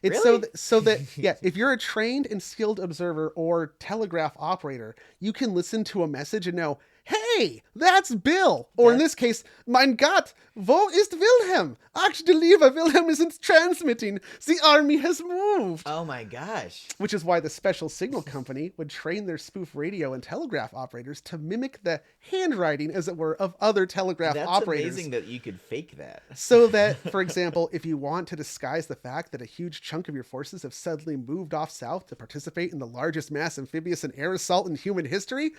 It's Really? so that yeah, if you're a trained and skilled observer or telegraph operator, you can listen to a message and know, hey, that's Bill. Or in this case, mein Gott, wo ist Wilhelm? Ach, du lieber, Wilhelm isn't transmitting. The army has moved. Oh my gosh. Which is why the Special Signal Company would train their spoof radio and telegraph operators to mimic the handwriting, as it were, of other telegraph That's operators. amazing that you could fake that. So that, for example, if you want to disguise the fact that a huge chunk of your forces have suddenly moved off south to participate in the largest mass amphibious and air assault in human history,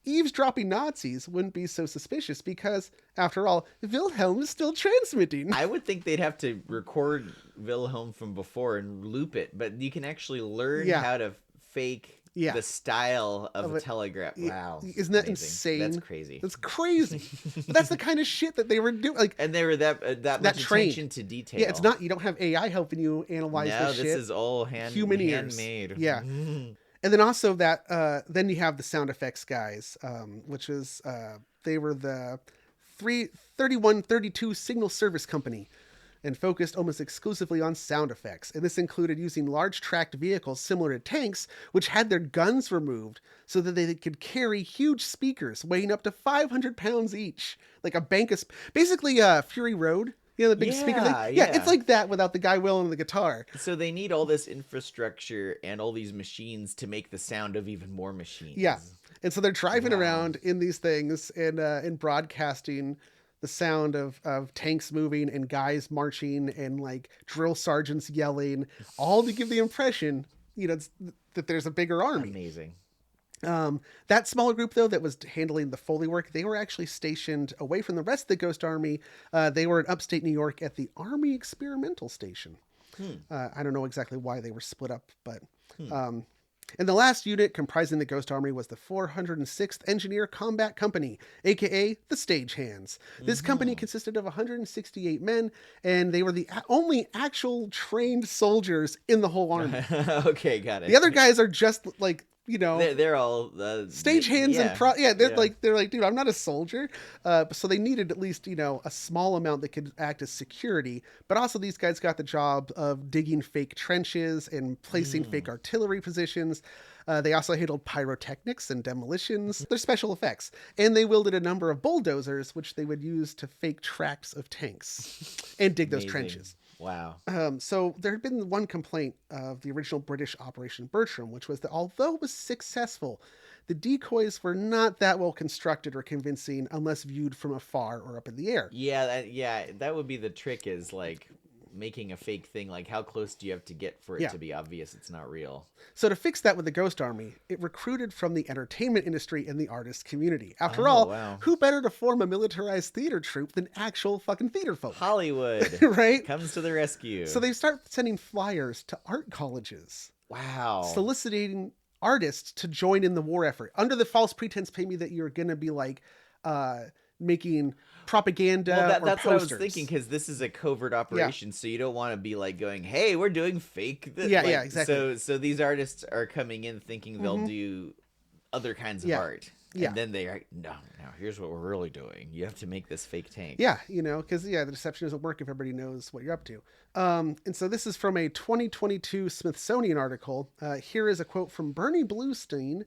eavesdropping Nazis wouldn't be so suspicious because, after all, Wilhelm is still transmitting. I would think they'd have to record Wilhelm from before and loop it, but you can actually learn how to fake the style of a telegraph. Wow. Isn't that amazing. insane? That's crazy. That's crazy. But that's the kind of shit that they were doing. Like, and they were that much trained. attention to detail. Yeah, it's not, you don't have AI helping you analyze this shit. No, this is all human ears. Handmade. Yeah. And then also that, then you have the sound effects guys, which is, they were the 3132 Signal Service Company and focused almost exclusively on sound effects. And this included using large tracked vehicles similar to tanks, which had their guns removed so that they could carry huge speakers weighing up to 500 pounds each. Like a bank of, basically Fury Road. You know, the big speaker thing? Yeah, it's like that without the guy wielding the guitar. So they need all this infrastructure and all these machines to make the sound of even more machines. Yeah. And so they're driving around in these things and broadcasting the sound of tanks moving and guys marching and like drill sergeants yelling, all to give the impression, that there's a bigger army. Amazing. That smaller group, though, that was handling the Foley work, they were actually stationed away from the rest of the Ghost Army. They were in upstate New York at the Army Experimental Station. I don't know exactly why they were split up, but... And the last unit comprising the Ghost Army was the 406th Engineer Combat Company, aka the Stagehands. This company consisted of 168 men, and they were the only actual trained soldiers in the whole army. Okay, got it. The other guys are just like, they're all stagehands and they're like, dude, I'm not a soldier. So they needed at least, a small amount that could act as security. But also these guys got the job of digging fake trenches and placing fake artillery positions. They also handled pyrotechnics and demolitions. They're special effects. And they wielded a number of bulldozers, which they would use to fake tracks of tanks and dig those trenches. Wow. So there had been one complaint of the original British Operation Bertram, which was that although it was successful, the decoys were not that well constructed or convincing unless viewed from afar or up in the air. Yeah, that would be the trick, is like making a fake thing. Like, how close do you have to get for it to be obvious it's not real? So to fix that with the Ghost Army, it recruited from the entertainment industry and the artist community. After all, who better to form a militarized theater troupe than actual fucking theater folk? Hollywood, right? Comes to the rescue. So they start sending flyers to art colleges. Wow. Soliciting artists to join in the war effort under the false pretense, maybe, that you're going to be like making propaganda or that's posters. what I was thinking, because this is a covert operation, so you don't want to be like going, hey, we're doing fake exactly. So these artists are coming in thinking they'll do other kinds of art, and then they are no, here's what we're really doing. You have to make this fake tank. Because the deception doesn't work if everybody knows what you're up to. And so this is from a 2022 Smithsonian article. Here is a quote from Bernie Bluestein,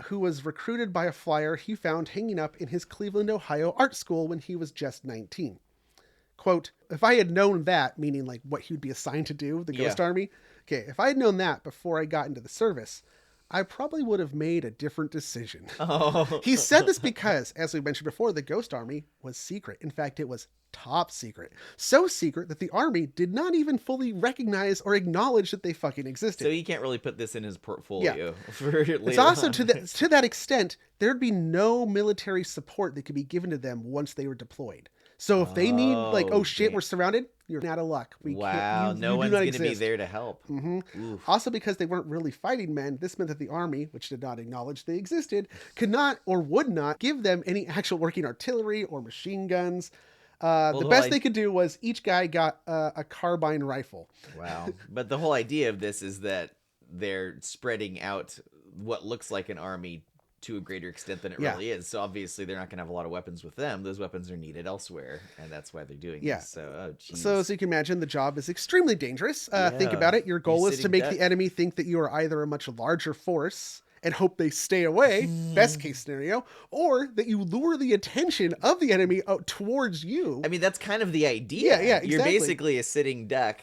who was recruited by a flyer he found hanging up in his Cleveland, Ohio art school when he was just 19. Quote, if I had known that, meaning like what he would be assigned to do, the Ghost Army. Okay, if I had known that before I got into the service, I probably would have made a different decision. He said this because, as we mentioned before, the Ghost Army was secret. In fact, it was top secret. So secret that the army did not even fully recognize or acknowledge that they fucking existed. So he can't really put this in his portfolio. For it's also to that extent, there'd be no military support that could be given to them once they were deployed. So if they need like, oh shit, damn. we're surrounded, you're out of luck. Wow, no one's going to be there to help. Also, because they weren't really fighting men, this meant that the army, which did not acknowledge they existed, could not or would not give them any actual working artillery or machine guns. The best they could do was each guy got a carbine rifle. Wow. But the whole idea of this is that they're spreading out what looks like an army to a greater extent than it really is. So obviously they're not going to have a lot of weapons with them. Those weapons are needed elsewhere, and that's why they're doing this. So, so as you can imagine, the job is extremely dangerous. Think about it. Your goal is to make the enemy think that you are either a much larger force and hope they stay away, best case scenario, or that you lure the attention of the enemy towards you. I mean, that's kind of the idea. Yeah, exactly. You're basically a sitting duck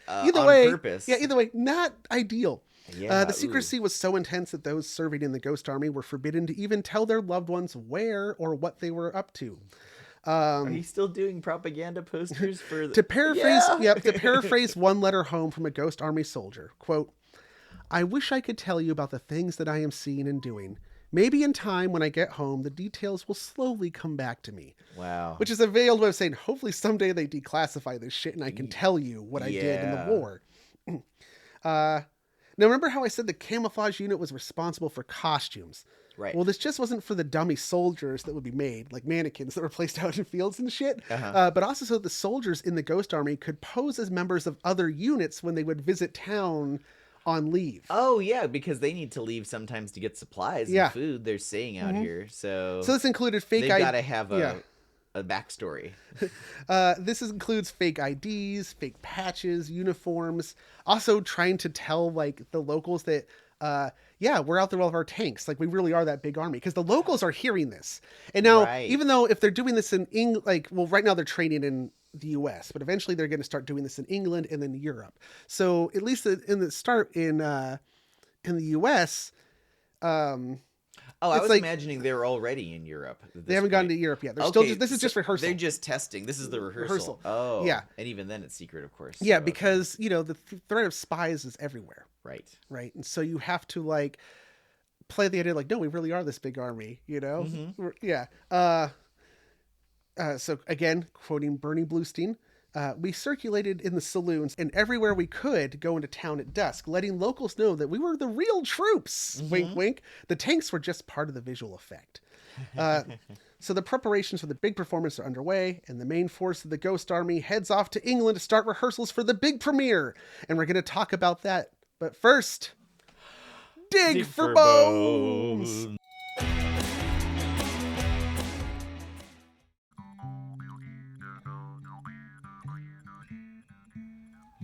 either on way, purpose. Yeah, either way, not ideal. Yeah, the secrecy was so intense that those serving in the Ghost Army were forbidden to even tell their loved ones where or what they were up to. Are you still doing propaganda posters for to paraphrase? To paraphrase one letter home from a Ghost Army soldier, quote, "I wish I could tell you about the things that I am seeing and doing. Maybe in time when I get home, the details will slowly come back to me." Wow. Which is a veiled way of saying, hopefully someday they declassify this shit and I can tell you what I did in the war. Now, remember how I said the camouflage unit was responsible for costumes? Right. Well, this just wasn't for the dummy soldiers that would be made, like mannequins that were placed out in fields and shit, but also so the soldiers in the Ghost Army could pose as members of other units when they would visit town on leave. Oh, yeah, because they need to leave sometimes to get supplies and food. They're staying out here, so this included fake they've got to have a backstory. This includes fake IDs, fake patches, uniforms. Also trying to tell like the locals that, we're out there with all of our tanks. Like we really are that big army, because the locals are hearing this. And now, even though if they're doing this in right now they're training in the US, but eventually they're going to start doing this in England and then Europe. So at least in the start in the US, I was imagining they were already in Europe. They haven't gotten to Europe yet. They're still this is just rehearsal. They're just testing. This is the rehearsal. Oh, yeah. And even then it's secret, of course. Yeah, because, the threat of spies is everywhere. Right. Right. And so you have to like play the idea like, no, we really are this big army, Yeah. So again, quoting Bernie Bluestein, we circulated in the saloons and everywhere we could go into town at dusk, letting locals know that we were the real troops. Wink, wink. The tanks were just part of the visual effect. So the preparations for the big performance are underway, and the main force of the Ghost Army heads off to England to start rehearsals for the big premiere. And we're going to talk about that. But first, dig for bones.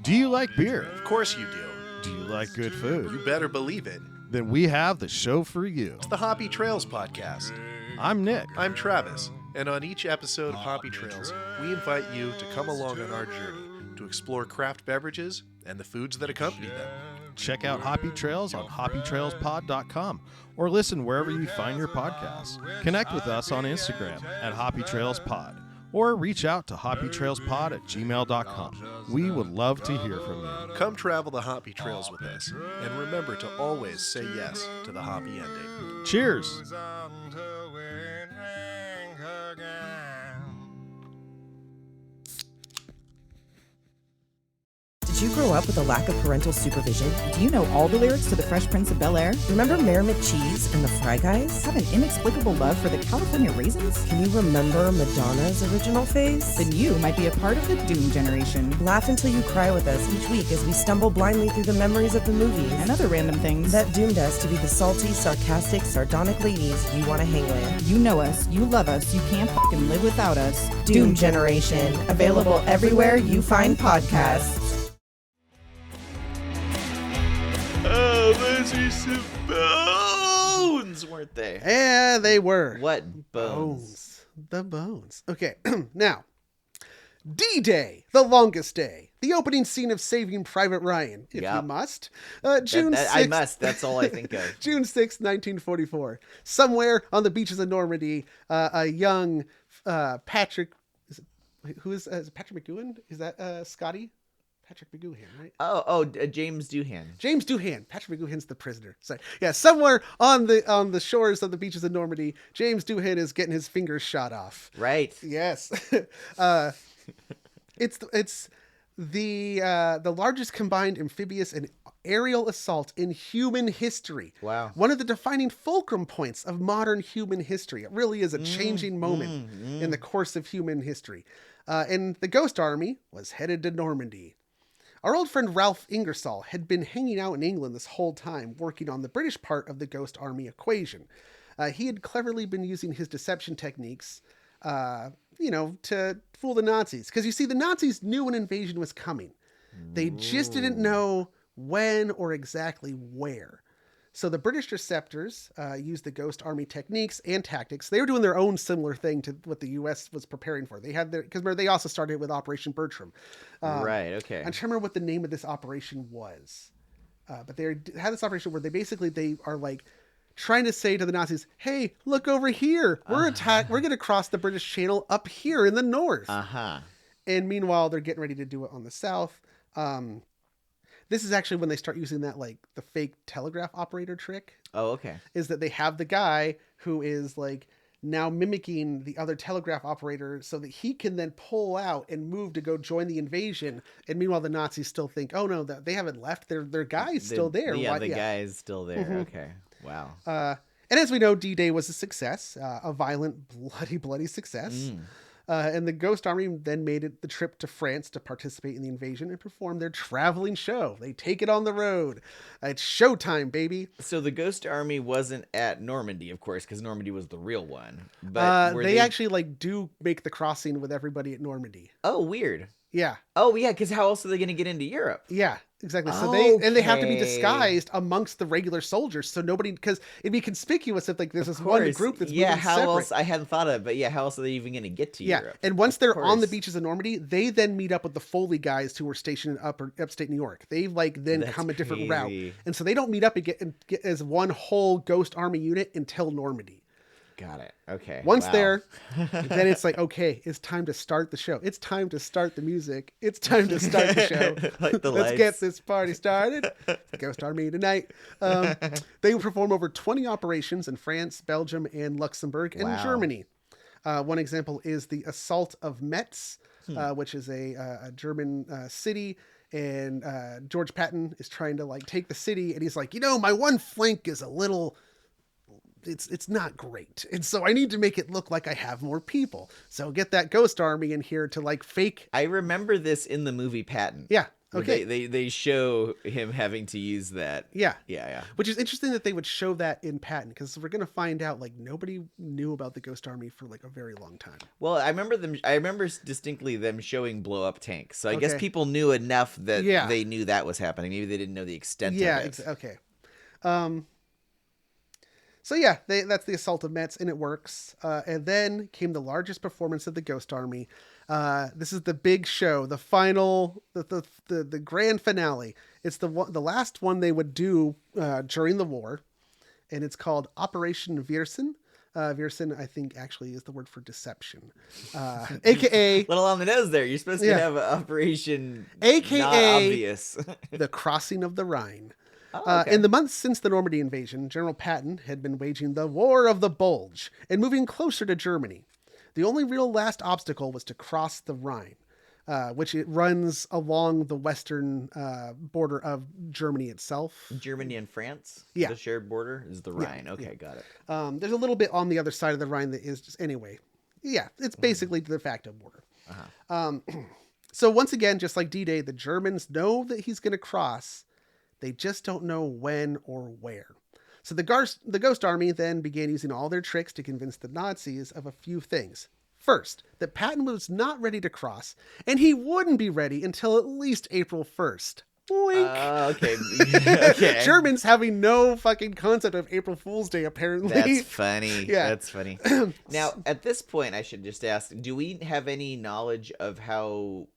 Do you like beer? Of course you do. Do you like good food? You better believe it. Then we have the show for you. It's the Hoppy Trails Podcast. I'm Nick. I'm Travis. And on each episode of Hoppy Trails, we invite you to come along on our journey to explore craft beverages and the foods that accompany them. Check out Hoppy Trails on hoppytrailspod.com or listen wherever you find your podcasts. Connect with us on Instagram at hoppytrailspod or reach out to hoppytrailspod@gmail.com. We would love to hear from you. Come travel the Hoppy Trails with us, and remember to always say yes to the hoppy ending. Cheers! Did you grow up with a lack of parental supervision? Do you know all the lyrics to The Fresh Prince of Bel-Air? Remember Mayor McCheese and the Fry Guys? Have an inexplicable love for the California Raisins? Can you remember Madonna's original face? Then you might be a part of the Doom generation. Laugh until you cry with us each week as we stumble blindly through the memories of the movies and other random things that doomed us to be the salty, sarcastic, sardonic ladies you want to hang with. You know us, you love us, you can't fucking live without us. Doom Generation, available everywhere you find podcasts. Oh, those are some bones, weren't they? Yeah, they were. What bones? The bones. Okay, now, D-Day, the longest day. The opening scene of Saving Private Ryan, if you must. June 6th. I must. That's all I think of. June 6th, 1944. Somewhere on the beaches of Normandy, a young Patrick... Is it Patrick McGowan? Is that Scotty? Patrick McGoohan, right? James Doohan. James Doohan. Patrick McGoohan's the prisoner. So yeah, somewhere on the shores of the beaches of Normandy, James Doohan is getting his fingers shot off. Right. Yes. It's the largest combined amphibious and aerial assault in human history. Wow. One of the defining fulcrum points of modern human history. It really is a changing moment in the course of human history. And the Ghost Army was headed to Normandy. Our old friend Ralph Ingersoll had been hanging out in England this whole time, working on the British part of the Ghost Army equation. He had cleverly been using his deception techniques, to fool the Nazis. Because you see, the Nazis knew an invasion was coming. They just didn't know when or exactly where. So the British deceptors used the Ghost Army techniques and tactics. They were doing their own similar thing to what the U.S. was preparing for. They had because remember, they also started with Operation Bertram. Right, okay. I'm trying to remember what the name of this operation was. But they had this operation where they are like trying to say to the Nazis, hey, look over here. We're going to cross the British Channel up here in the north. Uh-huh. And meanwhile, they're getting ready to do it on the south. This is actually when they start using that, like, the fake telegraph operator trick. Oh, okay. Is that they have the guy who is, like, now mimicking the other telegraph operator so that he can then pull out and move to go join the invasion. And meanwhile, the Nazis still think, oh, no, they haven't left. Their guy's still there. Yeah, the guy is still there. Mm-hmm. Okay. Wow. And as we know, D-Day was a success, a violent, bloody success. And the Ghost Army then made it the trip to France to participate in the invasion and perform their traveling show. They take it on the road. It's showtime, baby. So the Ghost Army wasn't at Normandy, of course, because Normandy was the real one. But they actually do make the crossing with everybody at Normandy. Oh, weird. Yeah. Oh, yeah, because how else are they going to get into Europe? Yeah, exactly. So they have to be disguised amongst the regular soldiers, so nobody, because it'd be conspicuous if there's this one group that's moving how separate. Else? I hadn't thought of it, but how else are they even going to get to Europe? And once they're on the beaches of Normandy, they then meet up with the Foley guys who were stationed in upstate New York. They then come a different route, and so they don't meet up and get as one whole Ghost Army unit until Normandy. Got it. Okay. Once there, then it's like, okay, it's time to start the show. It's time to start the music. It's time to start the show. Let's get this party started. Ghost Army tonight. They perform over 20 operations in France, Belgium, and Luxembourg, and Germany. One example is the Assault of Metz, which is a German city. And George Patton is trying to take the city. And he's like, my one flank is a little... It's not great. And so I need to make it look like I have more people. So get that Ghost Army in here to fake. I remember this in the movie Patton. Yeah. Okay. They show him having to use that. Yeah. Yeah. Which is interesting that they would show that in Patton, because we're going to find out nobody knew about the Ghost Army for a very long time. Well, I remember distinctly them showing blow up tanks. So I guess people knew enough that they knew that was happening. Maybe they didn't know the extent of it. Okay. So yeah, that's the Assault of Metz, and it works. And then came the largest performance of the Ghost Army. This is the big show, the final, the grand finale. It's the last one they would do during the war, and it's called Operation Viersen. Viersen, I think, actually is the word for deception, aka little on the nose there. You're supposed to have an Operation, aka not obvious. The Crossing of the Rhine. Okay. In the months since the Normandy invasion, General Patton had been waging the War of the Bulge and moving closer to Germany. The only real last obstacle was to cross the Rhine, which it runs along the western border of Germany itself. Germany and France? Yeah. The shared border is the Rhine. Okay, got it. There's a little bit on the other side of the Rhine that is just... Anyway, yeah, it's basically the de facto border. So once again, just like D-Day, the Germans know that he's going to cross. They just don't know when or where. So the Ghost Army then began using all their tricks to convince the Nazis of a few things. First, that Patton was not ready to cross, and he wouldn't be ready until at least April 1st. Wink. Okay. Germans having no fucking concept of April Fool's Day, apparently. That's funny. Yeah. That's funny. Now, at this point, I should just ask, do we have any knowledge of how...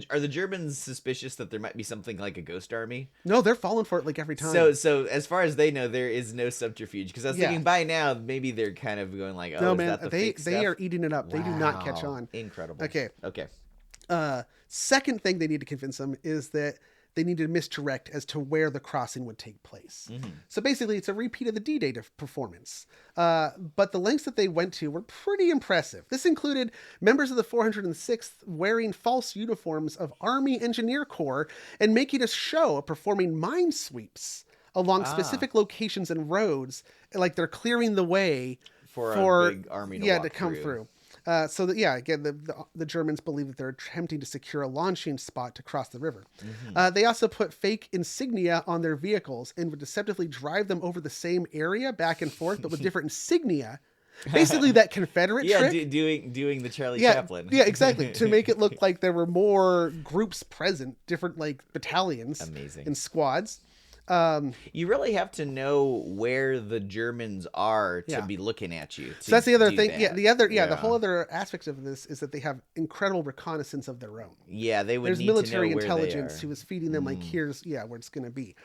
Are the Germans suspicious that there might be something like a Ghost Army? No, they're falling for it every time. So as far as they know, there is no subterfuge. Because I was thinking by now, maybe they're kind of going no, man, is that the fake stuff? they are eating it up. Wow. They do not catch on. Incredible. Okay. Second thing they need to convince them is that they need to misdirect as to where the crossing would take place. So basically, it's a repeat of the D-Day performance. But the lengths that they went to were pretty impressive. This included members of the 406th wearing false uniforms of Army Engineer Corps and making a show of performing mine sweeps along specific locations and roads, like they're clearing the way for a big army to come through. So that, again, the Germans believe that they're attempting to secure a launching spot to cross the river. They also put fake insignia on their vehicles and would deceptively drive them over the same area back and forth, but with different insignia. Basically, that Confederate trick. doing the Charlie Chaplin. Yeah, exactly. To make it look like there were more groups present, different like battalions, and squads. You really have to know where the Germans are to be looking at you. So that's the other thing. The whole other aspect of this is that they have incredible reconnaissance of their own. Yeah, they would. There's need military to know intelligence who was feeding them like, here's where it's going to be.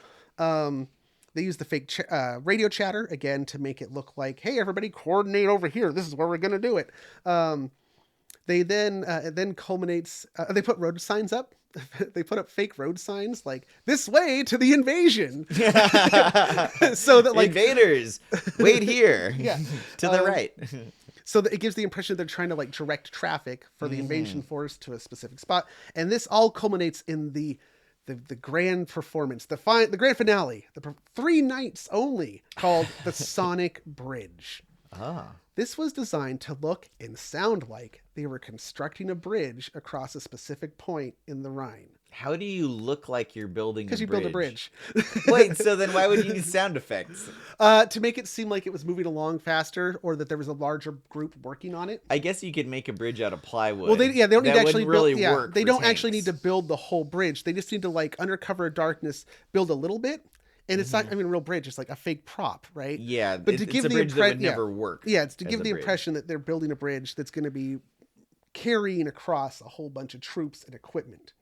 They use the fake radio chatter again to make it look like, hey, everybody, coordinate over here. This is where we're going to do it. They then it then culminates. They put road signs up. They put up fake road signs like "This way to the invasion," so that like invaders wait here, to the right. So that it gives the impression they're trying to like direct traffic for the invasion force to a specific spot, and this all culminates in the grand performance, the grand finale, 3 nights only, called the Sonic Bridge. This was designed to look and sound like they were constructing a bridge across a specific point in the Rhine. How do you look like you're building a bridge? Because you build a bridge. Wait, so then why would you need sound effects? To make it seem like it was moving along faster, or that there was a larger group working on it. I guess you could make a bridge out of plywood. Well, they don't need to actually work. They don't actually need to build the whole bridge. They just need to, like, under cover of darkness, build a little bit. And it's not, I mean, a real bridge. It's like a fake prop, right? Yeah, but to give it's a bridge that would never work. Yeah, it's to give the impression that they're building a bridge that's going to be carrying across a whole bunch of troops and equipment,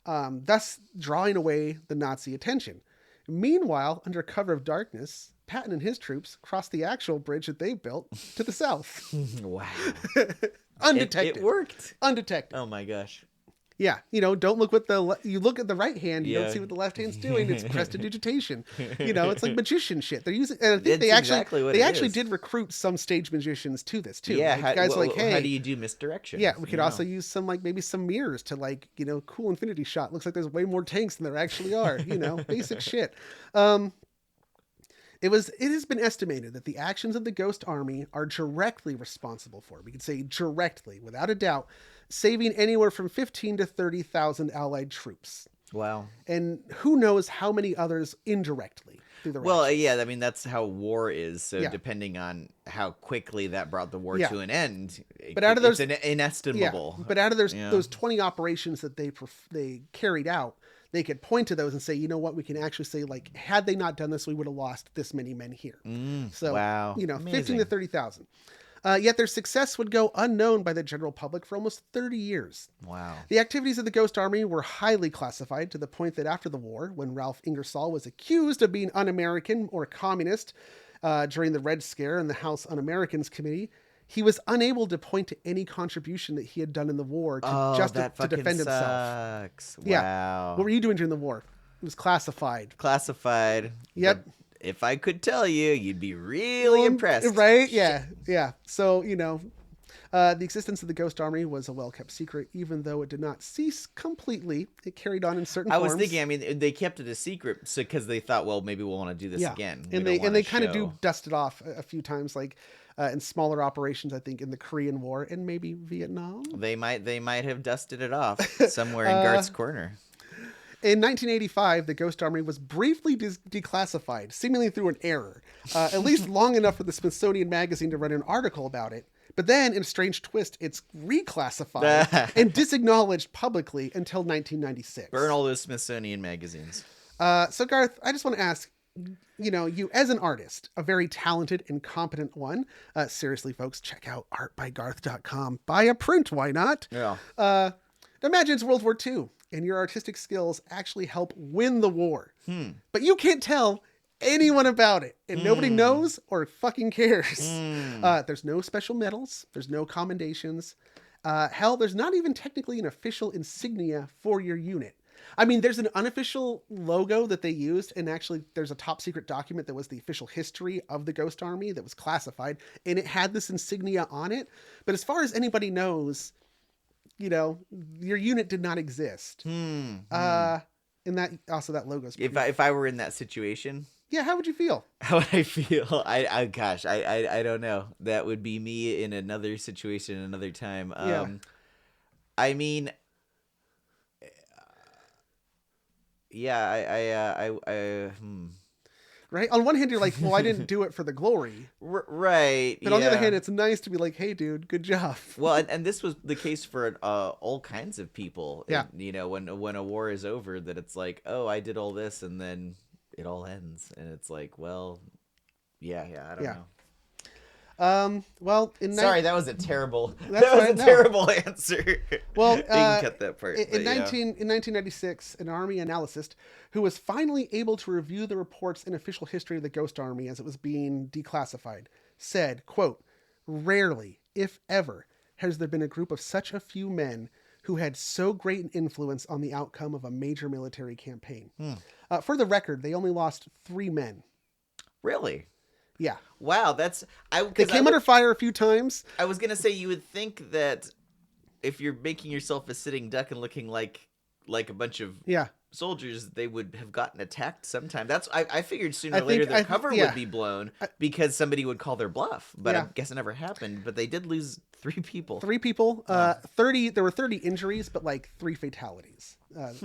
thus drawing away the Nazi attention. Meanwhile, under cover of darkness, Patton and his troops cross the actual bridge that they built to the south. Wow. Undetected. It worked. Undetected. Oh my gosh. Yeah, don't look with you look at the right hand, you don't see what the left hand's doing. It's prestidigitation. It's like magician shit. They're using, and I think they actually did recruit some stage magicians to this too. Yeah, like, hey, how do you do misdirection? Yeah, we could also use some maybe some mirrors to cool infinity shot. Looks like there's way more tanks than there actually are. Basic shit. It has been estimated that the actions of the Ghost Army are directly responsible for, we could say directly, without a doubt, saving anywhere from 15 to 30,000 Allied troops. Wow. And who knows how many others indirectly through the ranks. Well, yeah, I mean, that's how war is. So depending on how quickly that brought the war to an end, it's inestimable. Yeah, but out of those 20 operations that they carried out, they could point to those and say, you know what, we can actually say, like, had they not done this, we would have lost this many men here. So, wow. 15 to 30,000. Yet their success would go unknown by the general public for almost 30 years. Wow. The activities of the Ghost Army were highly classified to the point that after the war, when Ralph Ingersoll was accused of being un-American or communist during the Red Scare and the House Un-Americans Committee, he was unable to point to any contribution that he had done in the war to defend himself. Sucks. Yeah. Wow. What were you doing during the war? It was classified. Classified. Yep. But if I could tell you, you'd be really impressed. Right? Yeah. Yeah. So, the existence of the Ghost Army was a well-kept secret, even though it did not cease completely. It carried on in certain forms. I was thinking, I mean, they kept it a secret because they thought, well, maybe we'll want to do this again. And they kind of do dust it off a few times, like in smaller operations, I think, in the Korean War and maybe Vietnam. They might have dusted it off somewhere in Garth's corner. In 1985, the Ghost Army was briefly declassified, seemingly through an error, at least long enough for the Smithsonian Magazine to run an article about it. But then, in a strange twist, it's reclassified and disacknowledged publicly until 1996. Burn all those Smithsonian magazines. So, Garth, I just want to ask, you as an artist, a very talented and competent one, seriously, folks, check out artbygarth.com. Buy a print, why not? Yeah. Imagine it's World War II. And your artistic skills actually help win the war. But you can't tell anyone about it. And nobody knows or fucking cares. There's no special medals. There's no commendations. Hell, there's not even technically an official insignia for your unit. I mean, there's an unofficial logo that they used, and actually there's a top secret document that was the official history of the Ghost Army that was classified, and it had this insignia on it. But as far as anybody knows, you know, your unit did not exist. And that also that logo's pretty... If I were in that situation, yeah, how would you feel? How would I feel? I don't know. That would be me in another situation, another time. I mean, yeah, Right? On one hand, you're like, well, I didn't do it for the glory. Right. But on the other hand, it's nice to be like, hey, dude, good job. Well, and this was the case for all kinds of people. Yeah. And, you know, when a war is over, that it's like, oh, I did all this, and then it all ends. And it's like, well, yeah, I don't know. Well, that was a terrible. That's terrible answer. Well, you can cut that part. In 1996, an army analyst who was finally able to review the reports and official history of the Ghost Army as it was being declassified said, quote, "Rarely, if ever, has there been a group of such a few men who had so great an influence on the outcome of a major military campaign." For the record, they only lost 3 men. Really? Yeah. Wow, they came under fire a few times. I was gonna say, you would think that if you're making yourself a sitting duck and looking like a bunch of soldiers, they would have gotten attacked sometime. I figued sooner or later their cover would be blown because somebody would call their bluff. But I guess it never happened. But they did lose 3 people. 3 people. 30. There were 30 injuries, but like 3 fatalities.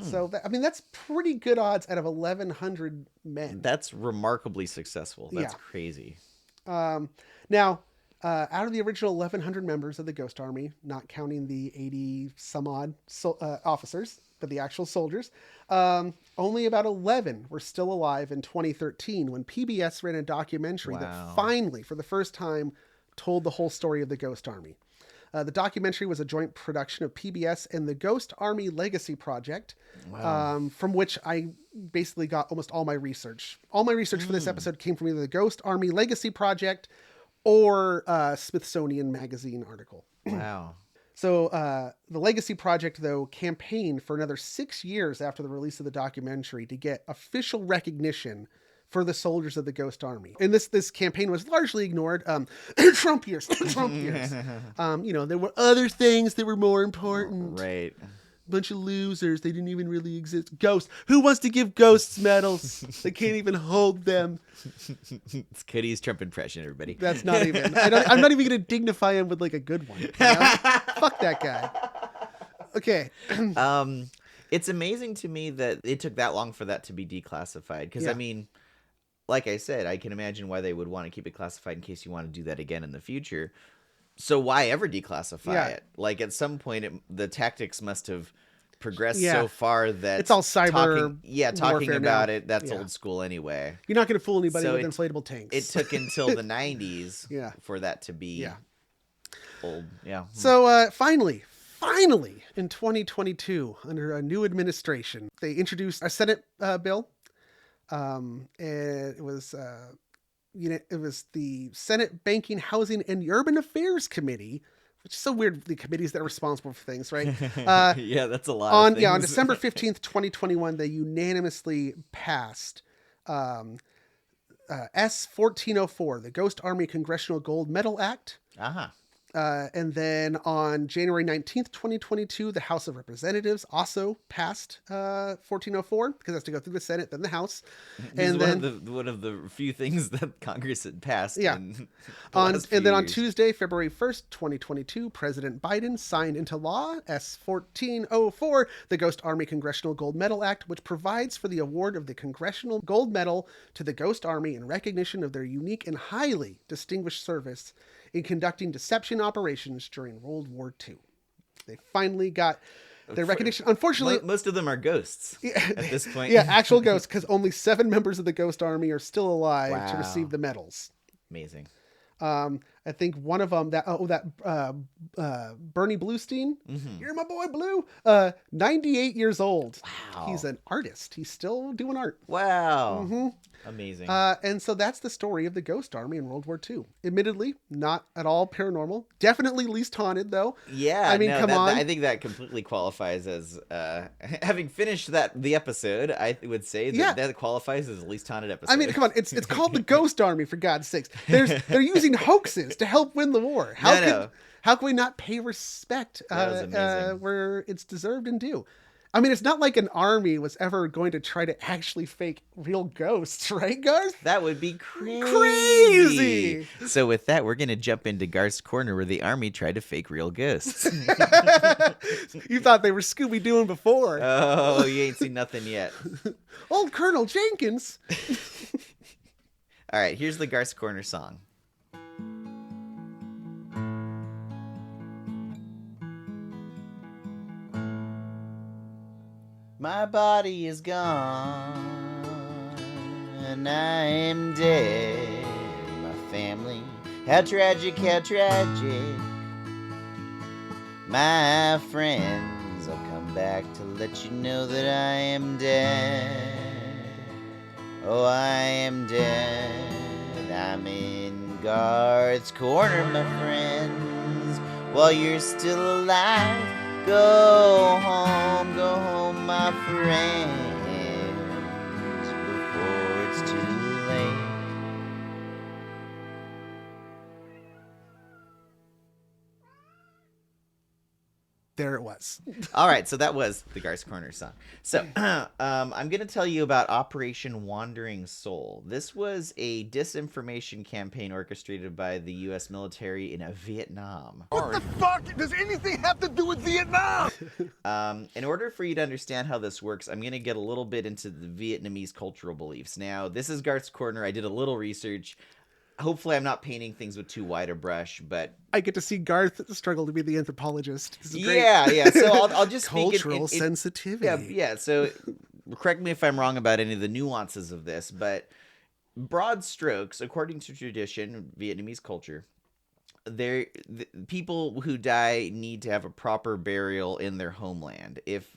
So that's pretty good odds out of 1,100 men. That's remarkably successful. That's crazy. Now, out of the original 1,100 members of the Ghost Army, not counting the 80 some odd officers, but the actual soldiers, only about 11 were still alive in 2013 when PBS ran a documentary that finally, for the first time, told the whole story of the Ghost Army. The documentary was a joint production of PBS and the Ghost Army Legacy Project, from which I basically got almost all my research. All my research for this episode came from either the Ghost Army Legacy Project or Smithsonian Magazine article. Wow. So the Legacy Project, though, campaigned for another 6 years after the release of the documentary to get official recognition for the soldiers of the Ghost Army. And this campaign was largely ignored. Trump years. There were other things that were more important. Right. Bunch of losers. They didn't even really exist. Ghosts. Who wants to give ghosts medals? They can't even hold them. It's Cody's Trump impression, everybody. That's not even. I'm not even going to dignify him with like a good one. You know? Fuck that guy. Okay. It's amazing to me that it took that long for that to be declassified. Because, I mean, like I said, I can imagine why they would want to keep it classified in case you want to do that again in the future. So why ever declassify it? Like, at some point, the tactics must have progressed so far that it's all cyber. Talking about it, that's old school anyway. You're not going to fool anybody with inflatable tanks. It took until the 90s for that to be old. Yeah. So finally, in 2022, under a new administration, they introduced a Senate bill. And it was the Senate Banking, Housing, and Urban Affairs Committee, which is so weird. The committees that are responsible for things, right? That's a lot. Of things. On December 15th, 2021, they unanimously passed S-1404, the Ghost Army Congressional Gold Medal Act. And then on January 19th, 2022, the House of Representatives also passed 1404 because it has to go through the Senate, then the House. And then one of the few things that Congress had passed. And then on Tuesday, February 1st, 2022, President Biden signed into law S-1404, the Ghost Army Congressional Gold Medal Act, which provides for the award of the Congressional Gold Medal to the Ghost Army in recognition of their unique and highly distinguished service in conducting deception operations during World War II. They finally got their recognition. Unfortunately, most of them are ghosts at this point. Actual ghosts, because only 7 members of the Ghost Army are still alive to receive the medals. Amazing. I think one of them, Bernie Bluestein, you're my boy Blue, 98 years old. Wow. He's an artist. He's still doing art. Wow. Amazing. And so that's the story of the Ghost Army in World War II. Admittedly, not at all paranormal. Definitely least haunted, though. Yeah. I mean, come on. I think that completely qualifies as, having finished the episode, I would say that qualifies as least haunted episode. I mean, come on. It's called the Ghost Army, for God's sakes. They're using hoaxes to help win the war. How can we not pay respect where it's deserved and due? I mean, it's not like an army was ever going to try to actually fake real ghosts, right, Garth? That would be crazy. So with that, we're going to jump into Garth's corner where the army tried to fake real ghosts. You thought they were Scooby-Dooing before. Oh, you ain't seen nothing yet. Old Colonel Jenkins. All right, here's the Garth's Corner song. My body is gone, and I am dead. My family, how tragic, how tragic. My friends, I'll come back to let you know that I am dead. Oh, I am dead. I'm in Garth's Corner, my friends. While you're still alive, go home, my friends, before it's too late. There it was. All right, so that was the Garth's Corner song. So I'm going to tell you about Operation Wandering Soul. This was a disinformation campaign orchestrated by the U.S. military in Vietnam. What the fuck does anything have to do with Vietnam? In order for you to understand how this works, I'm going to get a little bit into the Vietnamese cultural beliefs. Now, this is Garth's Corner. I did a little research. Hopefully I'm not painting things with too wide a brush, but I get to see Garth struggle to be the anthropologist. This is great. Yeah. So I'll just speak cultural sensitivity. Yeah. So correct me if I'm wrong about any of the nuances of this, but broad strokes, according to tradition, Vietnamese culture, the people who die need to have a proper burial in their homeland. If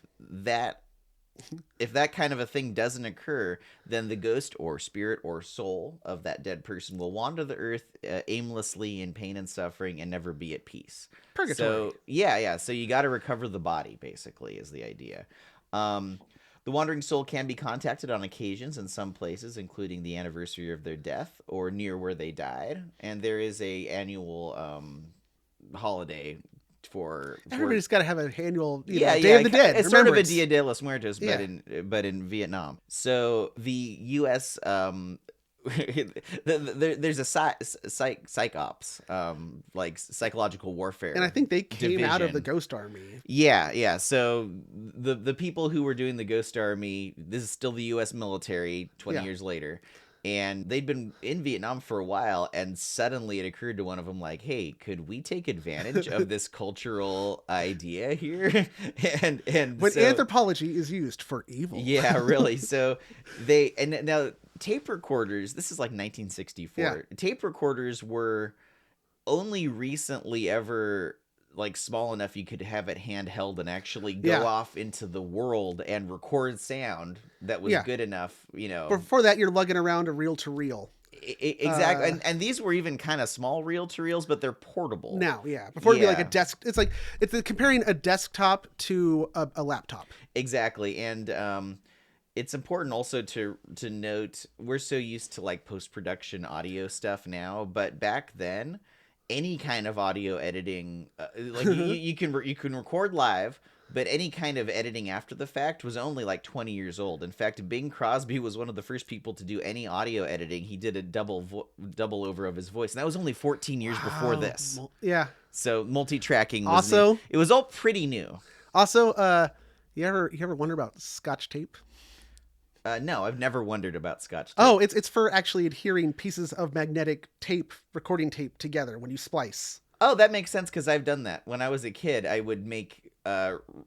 that kind of a thing doesn't occur, then the ghost or spirit or soul of that dead person will wander the earth aimlessly in pain and suffering and never be at peace. Purgatory. So, yeah. So you got to recover the body, basically, is the idea. The wandering soul can be contacted on occasions in some places, including the anniversary of their death or near where they died. And there is a annual holiday for everybody's got to have an annual Day of the Dead. It's sort of a Dia de los Muertos, but in Vietnam. So the U.S. There's a psych ops, like psychological warfare, and I think they came division. out of the Ghost Army. Yeah. So the people who were doing the Ghost Army, this is still the U.S. military 20 years later. And they'd been in Vietnam for a while, and suddenly it occurred to one of them, like, hey, could we take advantage of this cultural idea here? and when anthropology is used for evil. Yeah, really. So now tape recorders, this is like 1964. Yeah. Tape recorders were only recently ever like small enough you could have it handheld and actually go off into the world and record sound that was good enough, Before that, you're lugging around a reel-to-reel. Exactly. And these were even kind of small reel-to-reels, but they're portable. Now, before it'd be like a desk. It's like comparing a desktop to a laptop. Exactly. And it's important also to note, we're so used to like post-production audio stuff now, but back then, any kind of audio editing, like you can record live, but any kind of editing after the fact was only like 20 years old. In fact, Bing Crosby was one of the first people to do any audio editing. He did a double over of his voice, and that was only 14 years before this. Yeah. So multi-tracking was also new. It was all pretty new. Also, you ever wonder about Scotch tape? No, I've never wondered about Scotch tape. Oh, it's for actually adhering pieces of magnetic tape, recording tape together when you splice. Oh, that makes sense because I've done that. When I was a kid, I would make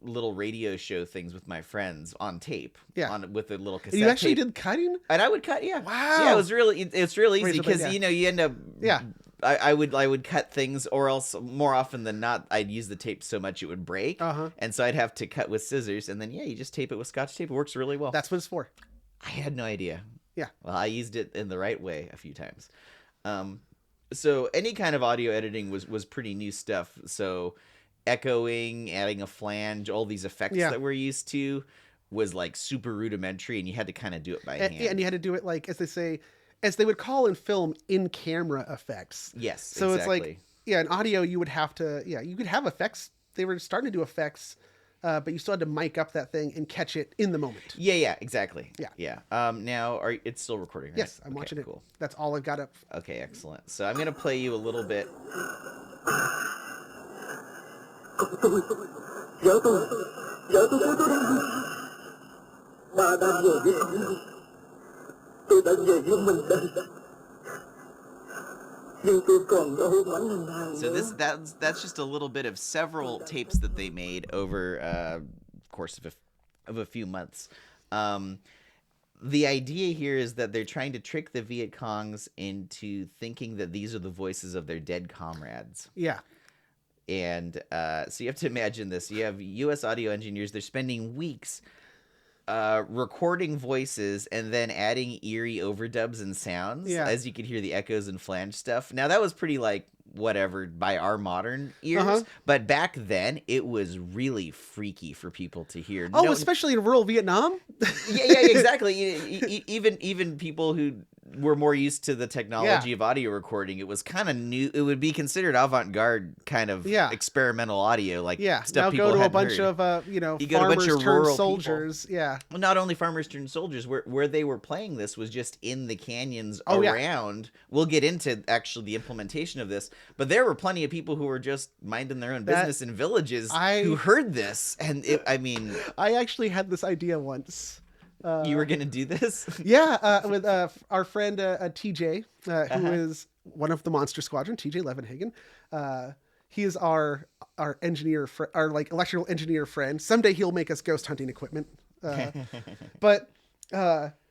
little radio show things with my friends on tape. Yeah. With a little cassette. You actually did cutting? And I would cut, yeah. Wow. Yeah, it's real easy because you end up I would cut things, or else more often than not, I'd use the tape so much it would break. And so I'd have to cut with scissors, and then you just tape it with Scotch tape. It works really well. That's what it's for. I had no idea. Yeah. Well, I used it in the right way a few times. So any kind of audio editing was pretty new stuff. So echoing, adding a flange, all these effects that we're used to was like super rudimentary, and you had to kind of do it by hand. And you had to do it like, as they would call in film, in-camera effects. Yes, so exactly. It's like, in audio you would have to, you could have effects. They were starting to do effects, but you still had to mic up that thing and catch it in the moment. Yeah, exactly. Yeah. Now, it's still recording, right? Yes, I'm watching it. Cool. That's all I've got up. Okay, excellent. So I'm going to play you a little bit. So that's just a little bit of several tapes that they made over the course of a few months. The idea here is that they're trying to trick the Viet Congs into thinking that these are the voices of their dead comrades. Yeah. And so you have to imagine this. You have U.S. audio engineers. They're spending weeks recording voices and then adding eerie overdubs and sounds, as you could hear the echoes and flange stuff. Now, that was pretty, like, whatever by our modern ears, but back then, it was really freaky for people to hear. Especially in rural Vietnam? yeah, exactly. Even people who were more used to the technology of audio recording, it was kind of new. It would be considered avant-garde kind of experimental audio, like stuff now people go to a hadn't bunch heard. Of you go to a farmers bunch of turned rural soldiers. People. Yeah. Well, not only farmers turned soldiers, where they were playing this was just in the canyons around. We'll get into actually the implementation of this, but there were plenty of people who were just minding their own business in villages who heard this, and I actually had this idea once. You were gonna do this? With our friend TJ, who is one of the Monster Squadron, TJ Levenhagen. He is our engineer, our like electrical engineer friend. Someday he'll make us ghost hunting equipment. But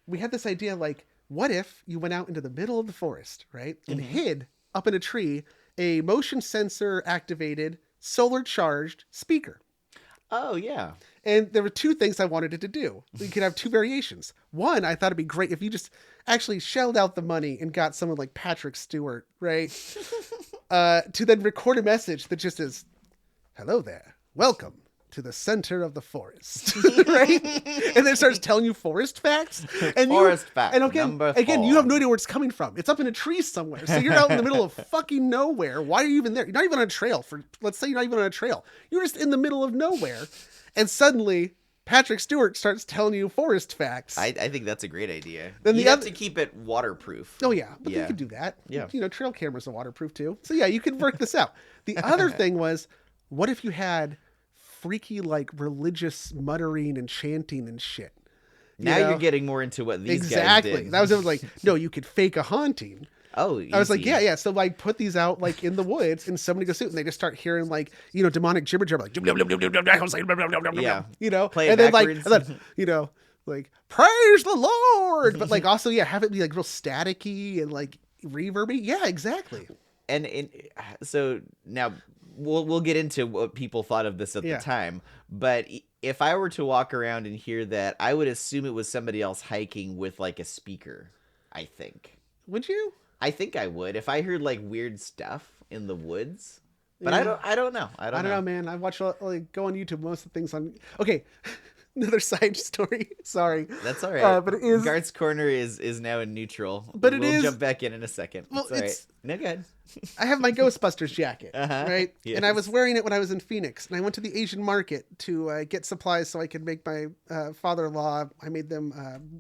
we had this idea, like, what if you went out into the middle of the forest, right, and hid up in a tree a motion sensor activated, solar charged speaker. Oh, yeah. And there were two things I wanted it to do. You could have two variations. One, I thought it'd be great if you just actually shelled out the money and got someone like Patrick Stewart, right? To then record a message that just is, "Hello there. Welcome to the center of the forest." Right? And then it starts telling you forest facts. And fact and again, you have no idea where it's coming from. It's up in a tree somewhere. So you're out in the middle of fucking nowhere. Why are you even there? You're not even on a trail. Let's say you're not even on a trail. You're just in the middle of nowhere. And suddenly Patrick Stewart starts telling you forest facts. I think that's a great idea. Then you have to keep it waterproof. Oh, yeah. But you could do that. Yeah. Trail cameras are waterproof, too. So, yeah, you could work this out. The other thing was, what if you had freaky, like, religious muttering and chanting and shit? Now you're getting more into what these guys did. That was like, no, you could fake a haunting. Oh, easy. I was like, yeah. So like, put these out like in the woods, and somebody goes through, and they just start hearing like, demonic gibber jabber, like, play and then backwards. Like, praise the Lord, but like also have it be like real staticky and like reverby. Yeah, exactly. And so now we'll get into what people thought of this at the time, but if I were to walk around and hear that, I would assume it was somebody else hiking with like a speaker. I think. Would you? I think I would if I heard like weird stuff in the woods, but I don't know. I don't know, man. I watch like go on YouTube. Most of the things on. Okay, another side story. Sorry, that's all right. But it is Garth's Corner is now in neutral. But we'll jump back in a second. Well, it's all right. No good. I have my Ghostbusters jacket, right? Yes. And I was wearing it when I was in Phoenix, and I went to the Asian market to get supplies so I could make my father-in-law. I made them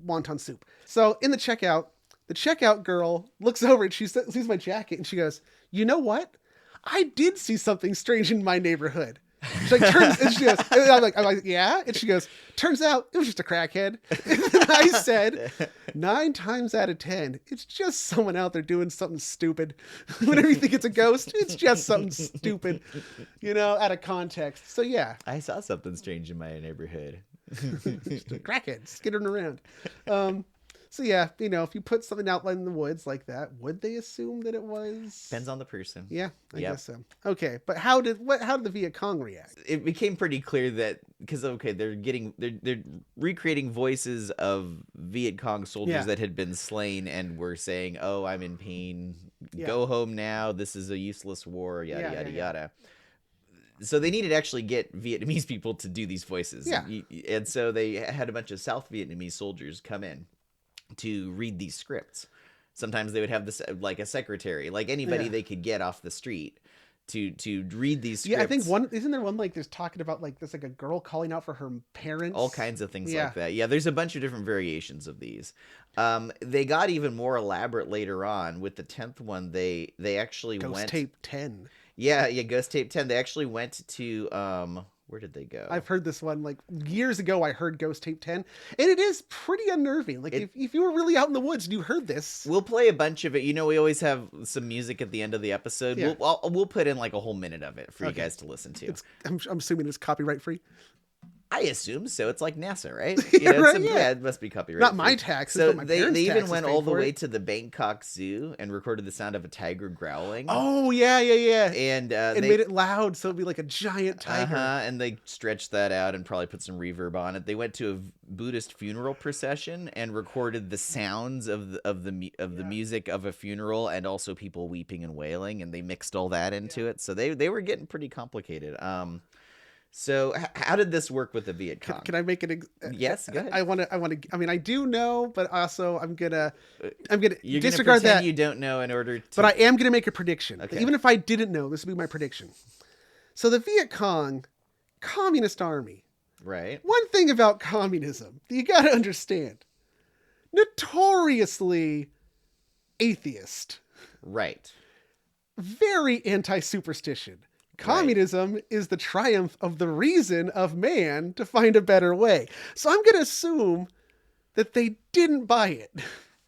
wonton soup. So in the checkout girl looks over and she sees my jacket and she goes, "You know what? I did see something strange in my neighborhood." She like turns and she goes, and I'm like, yeah? And she goes, "Turns out it was just a crackhead." And I said, 9 times out of 10, it's just someone out there doing something stupid. Whenever you think it's a ghost, it's just something stupid, out of context. So yeah. I saw something strange in my neighborhood. Just a crackhead skittering around. So yeah, if you put something out in the woods like that, would they assume that it was? Depends on the person. Yeah, I guess so. Okay, but how did the Viet Cong react? It became pretty clear that because they're recreating voices of Viet Cong soldiers that had been slain and were saying, "Oh, I'm in pain. Go home now. This is a useless war." Yada yada yada. So they needed to actually get Vietnamese people to do these voices. Yeah. And so they had a bunch of South Vietnamese soldiers come in to read these scripts. Sometimes they would have this like a secretary, like anybody they could get off the street to read these scripts. Yeah, I think isn't there one like there's talking about like there's like a girl calling out for her parents? All kinds of things like that. Yeah, there's a bunch of different variations of these. They got even more elaborate later on with the 10th one. They actually Ghost Tape 10. Yeah, Ghost Tape 10. They actually went to where did they go? I've heard this one like years ago. I heard Ghost Tape 10, and it is pretty unnerving. Like if you were really out in the woods and you heard this, we'll play a bunch of it. We always have some music at the end of the episode. Yeah. We'll put in like a whole minute of it for you guys to listen to. I'm assuming it's copyright free. I assume so. It's like NASA, right? It must be copyright. Not my taxes, So but my they parents' even taxes went paid all the for way it. to the Bangkok Zoo and recorded the sound of a tiger growling. Oh yeah. And they made it loud, so it'd be like a giant tiger. And they stretched that out and probably put some reverb on it. They went to a Buddhist funeral procession and recorded the sounds of the music of a funeral and also people weeping and wailing, and they mixed all that into it. So they were getting pretty complicated. So how did this work with the Viet Cong? Can I make it? Yes, go ahead. I want to. I mean, I do know, but also I'm gonna You're disregard gonna that. You don't know in order to. But I am gonna make a prediction. Okay. Even if I didn't know, this would be my prediction. So the Viet Cong, communist army. Right. One thing about communism that you got to understand: notoriously atheist. Right. Very anti-superstition. Communism is the triumph of the reason of man to find a better way. So I'm going to assume that they didn't buy it.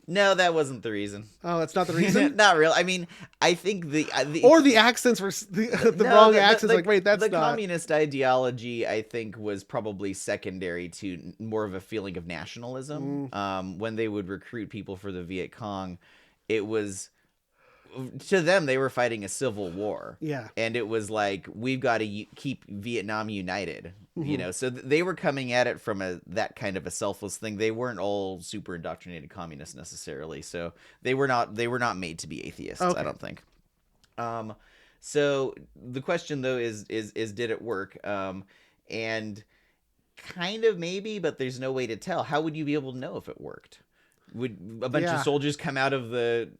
No, that wasn't the reason. Oh, that's not the reason? Not real. I mean, I think or the accents were the wrong accents. Like, wait, that's the not... communist ideology, I think, was probably secondary to more of a feeling of nationalism. When they would recruit people for the Viet Cong, it was... To them, they were fighting a civil war. Yeah. And it was like, we've got to keep Vietnam united, So they were coming at it from that kind of a selfless thing. They weren't all super indoctrinated communists necessarily. So they were not made to be atheists, I don't think. So the question though is did it work? And kind of maybe, but there's no way to tell. How would you be able to know if it worked? Would a bunch of soldiers come out of the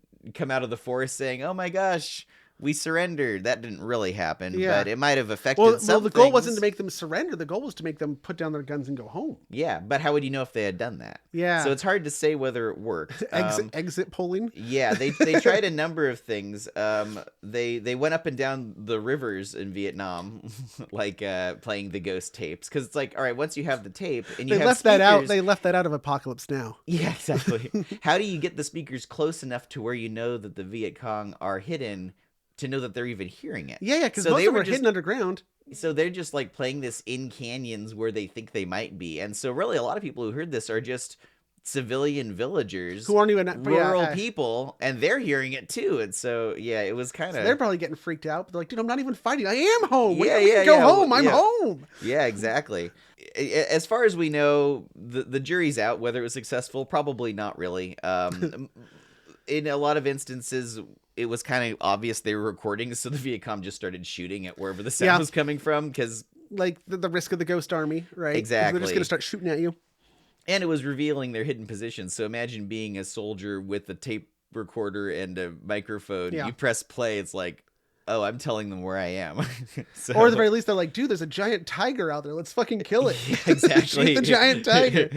forest saying, "Oh my gosh, we surrendered"? That didn't really happen, but it might have affected some the goal things. wasn't to make them surrender. The goal was to make them put down their guns and go home. Yeah, but how would you know if they had done that? Yeah. So it's hard to say whether it worked. Exit polling? Yeah, they tried a number of things. They went up and down the rivers in Vietnam, like playing the ghost tapes. Because it's like, all right, once you have the tape and you They have left speakers, that out. They left that out of Apocalypse Now. Yeah, exactly. How do you get the speakers close enough to where you know that the Viet Cong are hidden to know that they're even hearing it? Yeah, because most of them were hidden underground. So they're just like playing this in canyons where they think they might be. And so really a lot of people who heard this are just civilian villagers who aren't even rural people, and they're hearing it too. And so it was kind of they're probably getting freaked out, but they're like, dude, I'm not even fighting. I am home. Go home. I'm home. Yeah, exactly. As far as we know, the jury's out. Whether it was successful, probably not really. In a lot of instances, it was kind of obvious they were recording, so the Viet Cong just started shooting at wherever the sound was coming from, because like the risk of the ghost army, right? Exactly. They're just gonna start shooting at you. And it was revealing their hidden positions. So imagine being a soldier with a tape recorder and a microphone. You press play, it's like, oh, I'm telling them where I am. Or at the very least, they're like, dude, there's a giant tiger out there. Let's fucking kill it. Yeah, exactly. Shoot the giant tiger.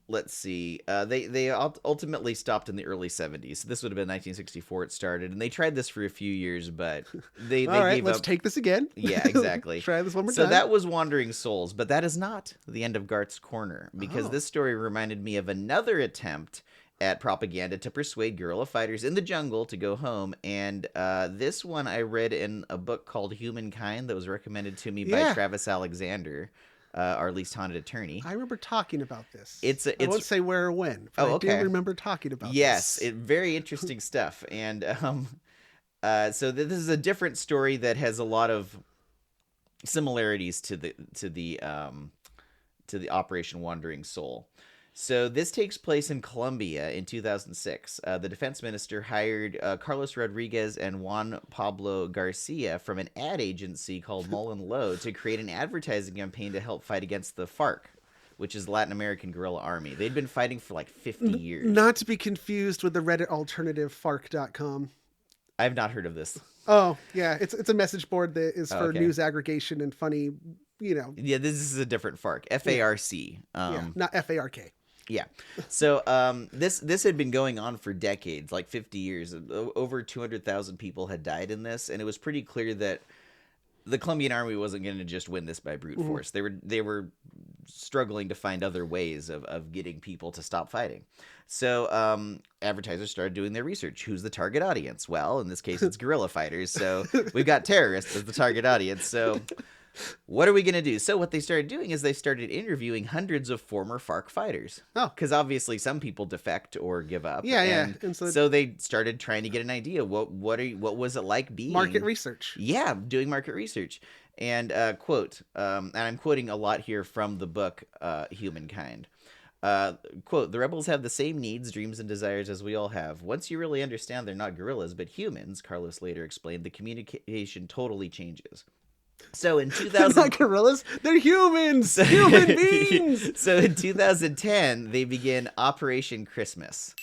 Let's see. They ultimately stopped in the early 70s. This would have been 1964 it started. And they tried this for a few years, but they all right, gave let's up. take this again. Yeah, exactly. Try this one more time. So that was Wandering Souls, but that is not the end of Garth's Corner, because this story reminded me of another attempt at propaganda to persuade guerrilla fighters in the jungle to go home. And this one I read in a book called Humankind that was recommended to me by Travis Alexander. our least haunted attorney. I remember talking about this. I won't say where or when, but I do remember talking about this. Yes, very interesting stuff. And so this is a different story that has a lot of similarities to the Operation Wandering Soul. So this takes place in Colombia in 2006. The defense minister hired Carlos Rodriguez and Juan Pablo Garcia from an ad agency called Mullen Lowe to create an advertising campaign to help fight against the FARC, which is Latin American Guerrilla Army. They'd been fighting for like 50 years. Not to be confused with the Reddit alternative Farc.com. I've not heard of this. Oh, yeah. It's a message board that is for news aggregation and funny, Yeah, this is a different FARC. F-A-R-C. Not F-A-R-K. Yeah. So this had been going on for decades, like 50 years. Over 200,000 people had died in this, and it was pretty clear that the Colombian army wasn't going to just win this by brute force. They were struggling to find other ways of getting people to stop fighting. So advertisers started doing their research. Who's the target audience? Well, in this case, it's guerrilla fighters. So we've got terrorists as the target audience. So what are we going to do? So what they started doing is they started interviewing hundreds of former FARC fighters. Oh. Because obviously some people defect or give up. Yeah. And so they started trying to get an idea. What was it like being... Market research. Yeah, doing market research. And quote, and I'm quoting a lot here from the book Humankind. Quote, "The rebels have the same needs, dreams, and desires as we all have. Once you really understand they're not guerrillas, but humans," Carlos later explained, "the communication totally changes." So in 2000, they're not gorillas, they're humans, human beings. So in 2010, they began Operation Christmas.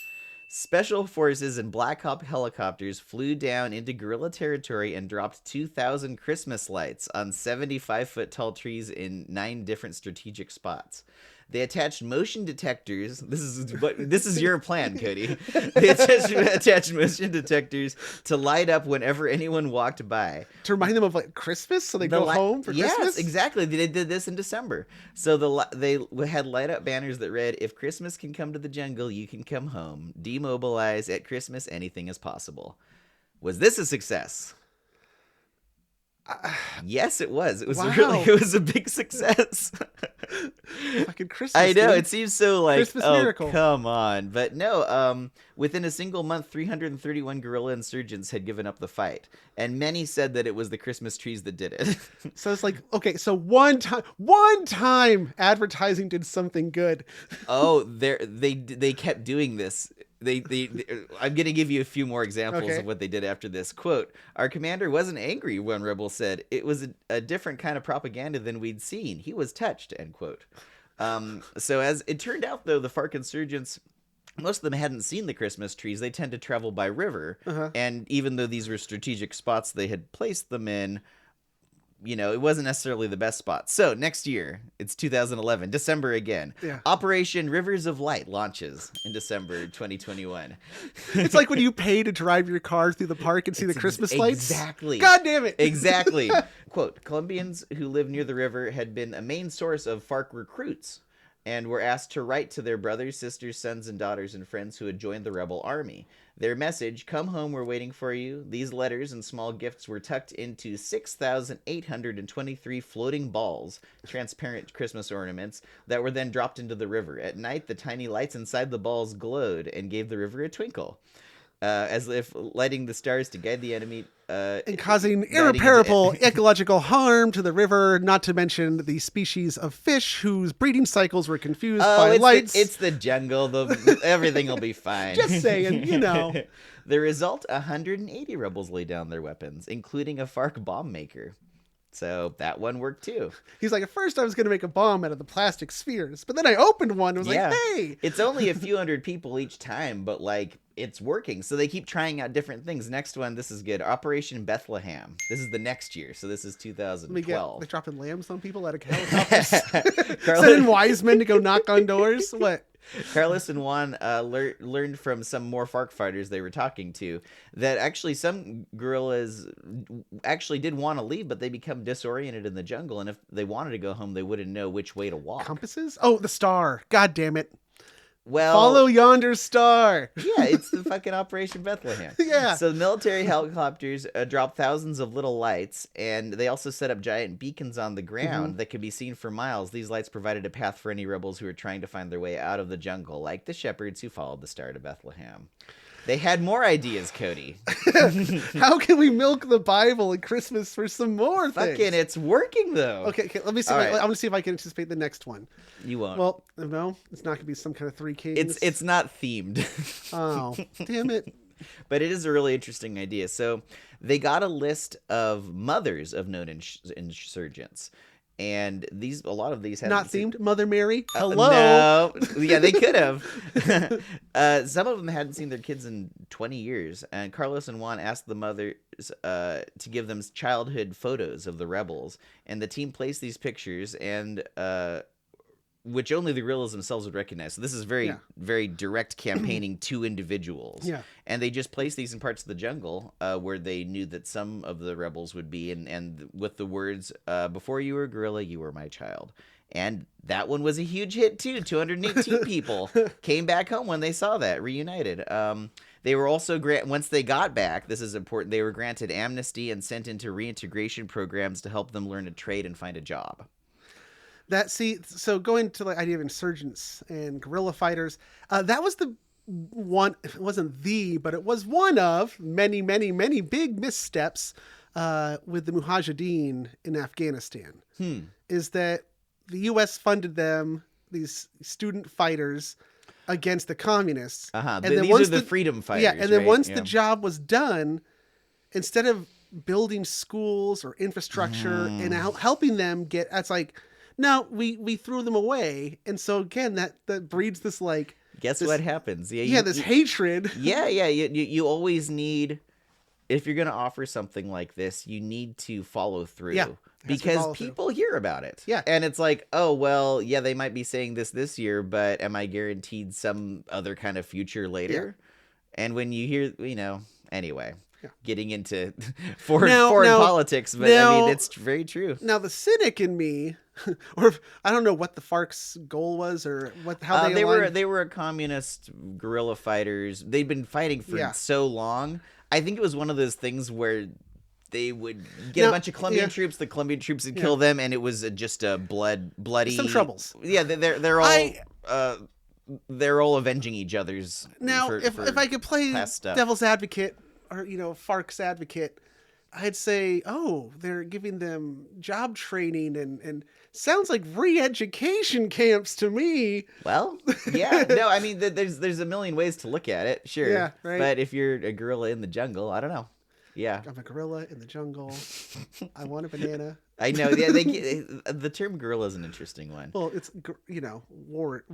Special forces and Black Hawk helicopters flew down into guerrilla territory and dropped 2,000 Christmas lights on 75-foot tall trees in 9 different strategic spots. They attached motion detectors. This is your plan, Cody. They attached motion detectors to light up whenever anyone walked by. To remind them of like Christmas, so they go home for Christmas? Yes, exactly. They did this in December. So they had light up banners that read, "If Christmas can come to the jungle, you can come home. Demobilize. At Christmas, anything is possible." Was this a success? Yes, it was. It was it was a big success. Fucking Christmas. I know, dude. it seems so like, Christmas oh, miracle. Come on. But no, within a single month, 331 guerrilla insurgents had given up the fight. And many said that it was the Christmas trees that did it. So it's like, okay, so one time advertising did something good. Oh, they kept doing this. I'm going to give you a few more examples of what they did after this. Quote, "Our commander wasn't angry," one rebel said. "It was a different kind of propaganda than we'd seen. He was touched," end quote. So as it turned out, though, the FARC insurgents, most of them hadn't seen the Christmas trees. They tend to travel by river. And even though these were strategic spots they had placed them in, it wasn't necessarily the best spot. So next year, it's 2011, December again. Yeah. Operation Rivers of Light launches in December 2021. It's like when you pay to drive your car through the park and see the Christmas lights. Exactly. God damn it. Exactly. Quote, "Colombians who live near the river had been a main source of FARC recruits and were asked to write to their brothers, sisters, sons, and daughters and friends who had joined the rebel army. Their message, 'Come home, we're waiting for you.' These letters and small gifts were tucked into 6,823 floating balls, transparent Christmas ornaments, that were then dropped into the river. At night, the tiny lights inside the balls glowed and gave the river a twinkle, as if lighting the stars to guide the enemy. And causing irreparable ecological harm to the river, not to mention the species of fish whose breeding cycles were confused by lights. It's the jungle. Everything will be fine. Just saying, The result, 180 rebels laid down their weapons, including a FARC bomb maker. So that one worked too. He's like, at first I was going to make a bomb out of the plastic spheres, but then I opened one and was like, hey. It's only a few hundred people each time, but like, it's working. So they keep trying out different things. Next one, this is good. Operation Bethlehem. This is the next year. So this is 2012. They're dropping lambs on people out of helicopters. Sending wise men to go knock on doors. What? Carlos and Juan learned from some more FARC fighters they were talking to that actually some guerrillas actually did want to leave, but they become disoriented in the jungle. And if they wanted to go home, they wouldn't know which way to walk. Compasses? Oh, the star. God damn it. Well, follow yonder star. Yeah, it's the fucking Operation Bethlehem. Yeah. So military helicopters drop thousands of little lights, and they also set up giant beacons on the ground that could be seen for miles. These lights provided a path for any rebels who were trying to find their way out of the jungle, like the shepherds who followed the star to Bethlehem. They had more ideas, Cody. How can we milk the Bible and Christmas for some more things? Fucking, it's working, though. Okay, let me see. Right. I'm going to see if I can anticipate the next one. You won't. Well, no, it's not going to be some kind of Three Kings. It's not themed. Oh, damn it. But it is a really interesting idea. So they got a list of mothers of known insurgents. And a lot of these had not themed. Mother Mary. Hello. No, yeah, they could have. Some of them hadn't seen their kids in 20 years, and Carlos and Juan asked the mothers to give them childhood photos of the rebels, and the team placed these pictures, and which only the guerrillas themselves would recognize. So this is very, very direct campaigning to individuals. Yeah. And they just placed these in parts of the jungle where they knew that some of the rebels would be, and with the words, before you were a guerrilla, you were my child. And that one was a huge hit, too. 218 people came back home when they saw that, reunited. They were also, once they got back, this is important, they were granted amnesty and sent into reintegration programs to help them learn a trade and find a job. So going to the idea of insurgents and guerrilla fighters, that was the one, it wasn't but it was one of many, many, many big missteps with the Mujahideen in Afghanistan. Is that the U.S. funded them, these student fighters, against the communists. And then these are the freedom fighters. Yeah, and then once the job was done, instead of building schools or infrastructure and helping them get, it's like, no, we threw them away. And so again, that breeds this like, guess what happens? This hatred. You always need, if you're going to offer something like this, you need to follow through. Yeah. Because people hear about it. Yeah. And it's like, oh, well, yeah, they might be saying this year, but am I guaranteed some other kind of future later? Yeah. And when you hear, anyway, getting into foreign politics, but I mean, it's very true. Now, the cynic in me, or I don't know what the FARC's goal was or how they were a communist guerrilla fighters. They'd been fighting for so long. I think it was one of those things where they would get a bunch of Colombian troops. The Colombian troops would kill them, and it was just a bloody some troubles. Yeah, they're all they're all avenging each other's. Now, if I could play devil's advocate or FARC's advocate, I'd say, oh, they're giving them job training and sounds like re-education camps to me. Well, yeah, no, I mean, there's a million ways to look at it, sure. Yeah, right. But if you're a gorilla in the jungle, I don't know. Yeah. I'm a gorilla in the jungle. I want a banana. I know. Yeah, the term gorilla is an interesting one. Well, it's, war.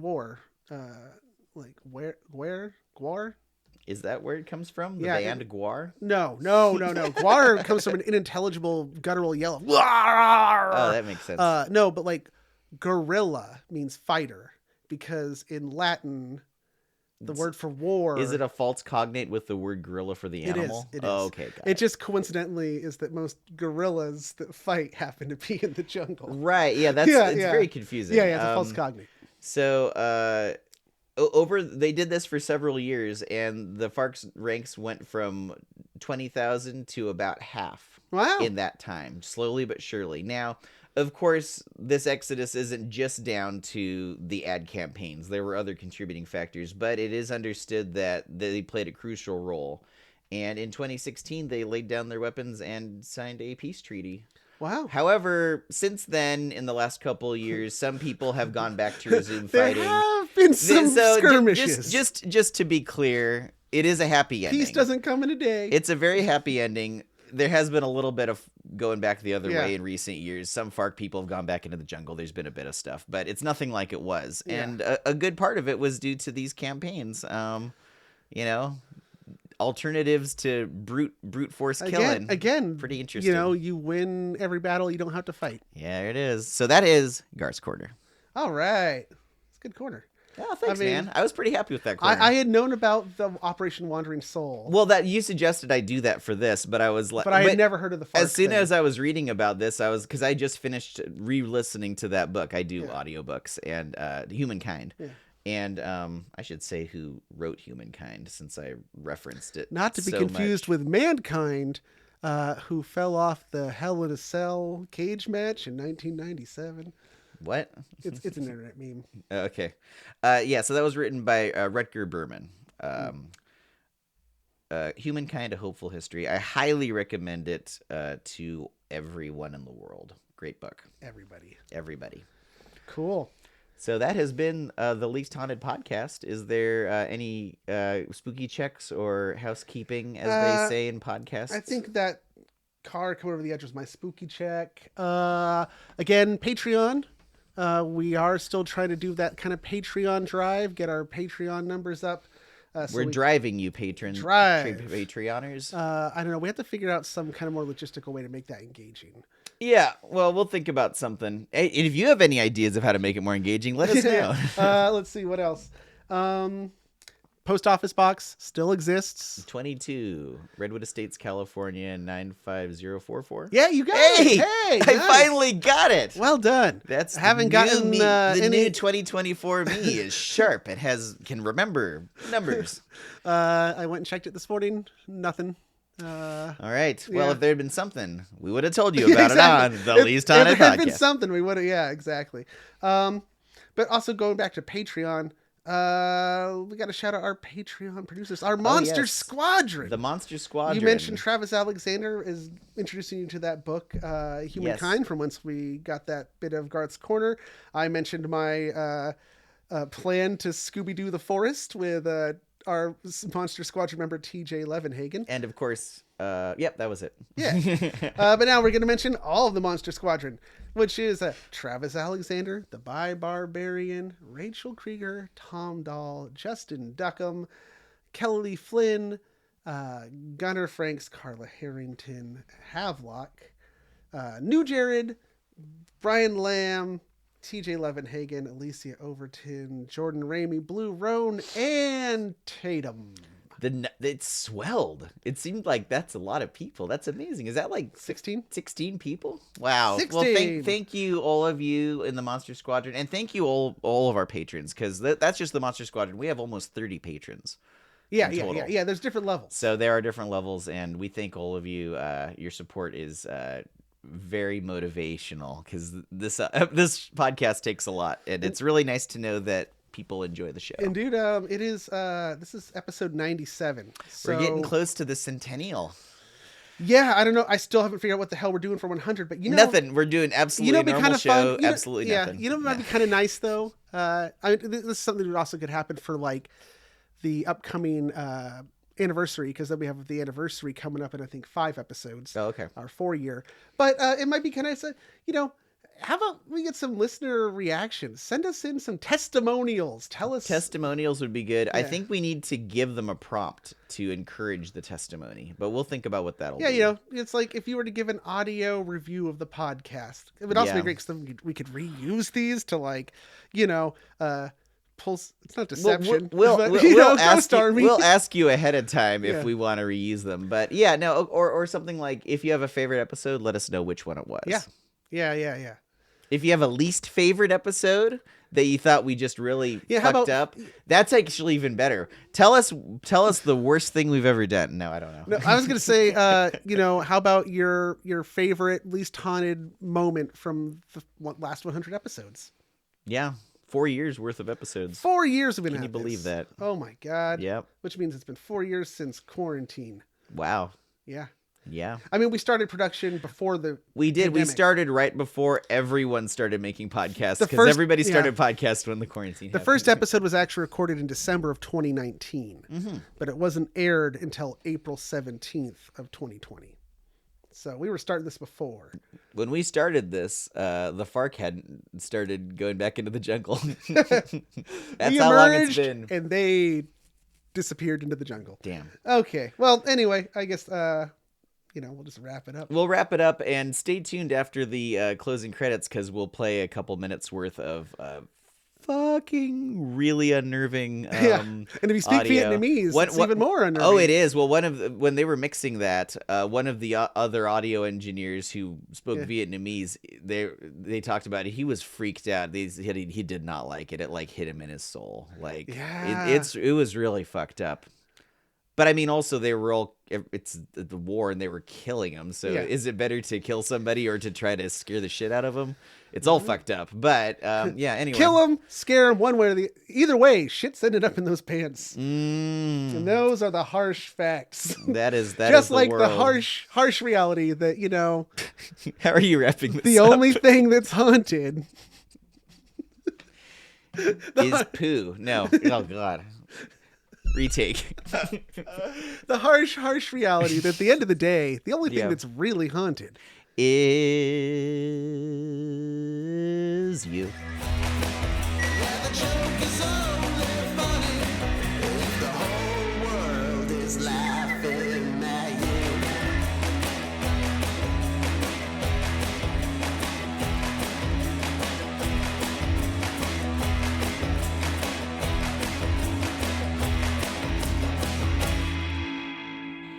Like, where? Gwar? Is that where it comes from? The band Gwar? No. Gwar comes from an unintelligible guttural yell. Oh, that makes sense. No, but like gorilla means fighter because in Latin, the word for war. Is it a false cognate with the word gorilla for the animal? It is. Oh, okay. Got it just coincidentally is that most gorillas that fight happen to be in the jungle. Right. Yeah. It's very confusing. Yeah. It's a false cognate. So, they did this for several years, and the FARC's ranks went from 20,000 to about half. Wow. In that time, slowly but surely. Now, of course, this exodus isn't just down to the ad campaigns. There were other contributing factors, but it is understood that they played a crucial role. And in 2016, they laid down their weapons and signed a peace treaty. Wow. However, since then, in the last couple of years, some people have gone back to resume fighting. There have been some skirmishes. Just to be clear, it is a happy ending. Peace doesn't come in a day. It's a very happy ending. There has been a little bit of going back the other way in recent years. Some FARC people have gone back into the jungle. There's been a bit of stuff, but it's nothing like it was. Yeah. And a good part of it was due to these campaigns. Alternatives to brute force killing. Again, pretty interesting. You win every battle. You don't have to fight. Yeah, it is. So that is Garth's Corner. All right. It's a good corner. Oh, thanks, man. I was pretty happy with that corner. I had known about the Operation Wandering Soul. Well, you suggested I do that for this, but I was like... But I had never heard of the FARC As soon as I was reading about this, because I just finished re-listening to that book. I do audiobooks, and Humankind. Yeah. And I should say who wrote Humankind, since I referenced it. Not to be confused with Mankind, who fell off the Hell in a Cell cage match in 1997. What? It's an internet meme. Okay. Yeah, so that was written by Rutger Berman. Humankind, A Hopeful History. I highly recommend it to everyone in the world. Great book. Everybody. Cool. So that has been the Least Haunted podcast. Is there any spooky checks or housekeeping, as they say in podcasts? I think that car coming over the edge was my spooky check. Again, Patreon. We are still trying to do that kind of Patreon drive, get our Patreon numbers up. We're driving you, patrons. Patreoners. I don't know. We have to figure out some kind of more logistical way to make that engaging. Yeah, well, we'll think about something. Hey, if you have any ideas of how to make it more engaging, let us know. Let's see, what else? Post office box still exists. 22, Redwood Estates, California, 95044. Yeah, you got it. Hey, I finally got it. Well done. That's haven't gotten me. The new 2024 me is sharp. It can remember numbers. I went and checked it this morning. Nothing. All right. Well, yeah. If there had been something, we would have told you about it on the Least Haunted podcast. If there had been something, we would have. Yeah, exactly. But also going back to Patreon, we got to shout out our Patreon producers, our Monster Squadron. The Monster Squadron. You mentioned Travis Alexander is introducing you to that book, Humankind, from whence we got that bit of Garth's Corner. I mentioned my plan to Scooby-Doo the Forest with our Monster Squadron member TJ Levenhagen. And of course, that was it. Yeah. But now we're going to mention all of the Monster Squadron, which is Travis Alexander, the Bi Barbarian, Rachel Krieger, Tom Dahl, Justin Duckham, Kelly Flynn, Gunnar Franks, Carla Harrington, Havelock, New Jared, Brian Lamb, TJ Levenhagen, Alicia Overton, Jordan Ramey, Blue Roan, and Tatum. It swelled. It seemed like that's a lot of people. That's amazing. Is that like 16? 16 people? Wow. 16. Well, thank you, all of you in the Monster Squadron. And thank you all of our patrons, because that's just the Monster Squadron. We have almost 30 patrons. Yeah. There's different levels. So there are different levels, and we thank all of you. Your support is very motivational, because this podcast takes a lot, and it's really nice to know that people enjoy the show. And dude, it is this is episode 97. So we're getting close to the centennial. Yeah, I don't know. I still haven't figured out what the hell we're doing for 100, but nothing. We're doing absolutely normal show. Absolutely nothing. You know, it might be kind of nice though. This is something that also could happen for like the upcoming anniversary, because then we have the anniversary coming up in I think 5 episodes. Oh, okay. Our 4-year. But it might be kind of nice, how about we get some listener reactions? Send us in some testimonials. Tell us. Testimonials would be good. Yeah. I think we need to give them a prompt to encourage the testimony, but we'll think about what that'll be. Yeah, it's like if you were to give an audio review of the podcast, it would also be great because we could reuse these to pull. It's not deception. We'll ask you ahead of time if we want to reuse them. But or something like, if you have a favorite episode, let us know which one it was. Yeah. If you have a least favorite episode that you thought we just really fucked up, that's actually even better. Tell us the worst thing we've ever done. No, I don't know. No, I was going to say, how about your favorite least haunted moment from the last 100 episodes? Yeah. 4 years worth of episodes. 4 years have been. Can you believe that? Oh my God. Yep. Which means it's been 4 years since quarantine. Wow. Yeah. Yeah. I mean, we started production before the We did. pandemic. We started right before everyone started making podcasts, because everybody started podcasts when the quarantine happened. The first episode was actually recorded in December of 2019, but it wasn't aired until April 17th of 2020. So we were starting this before. When we started this, the FARC hadn't started going back into the jungle. That's how long it's been. And they disappeared into the jungle. Damn. Okay. Well, anyway, I guess we'll just wrap it up. We'll wrap it up, and stay tuned after the closing credits, because we'll play a couple minutes worth of fucking really unnerving. And if you speak audio. Vietnamese, it's even more unnerving. Oh, it is. Well, when they were mixing that, one of the other audio engineers who spoke Vietnamese, they talked about it. He was freaked out. He did not like it. It like hit him in his soul. Like it was really fucked up. But I mean, also it's the war and they were killing them. So is it better to kill somebody or to try to scare the shit out of them? It's all fucked up. But anyway. Kill them, scare them one way or the either way, shit's ended up in those pants. And those are the harsh facts. That just is like the harsh reality that, How are you wrapping this the up? only thing that's haunted is poo. No. Oh, God. Retake. The harsh reality that at the end of the day, the only thing that's really haunted is you. The joke is only funny if the whole world is laughing at you.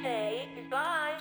Say goodbye.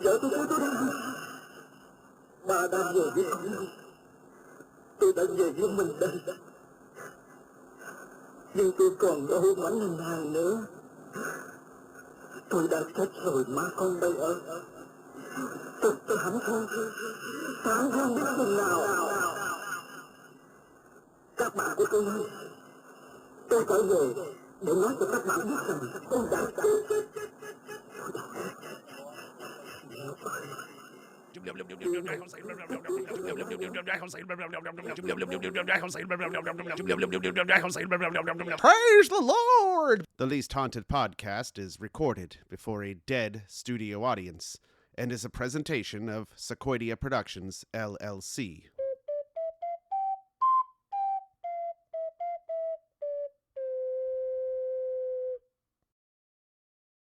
Vợ tôi thấy tôi đang gì? Bà đang về với con. Tôi đã về với mình đây. Nhưng tôi còn đâu mảnh hình hài nữa. Tôi đã chết rồi mà con đây ơi. Tôi hẳn không biết chừng nào. Các bạn của tôi ơi, tôi phải về để nói cho các bạn biết rằng tôi đã chết. Praise the Lord! The Least Haunted podcast is recorded before a dead studio audience and is a presentation of Sequoidea Productions, LLC.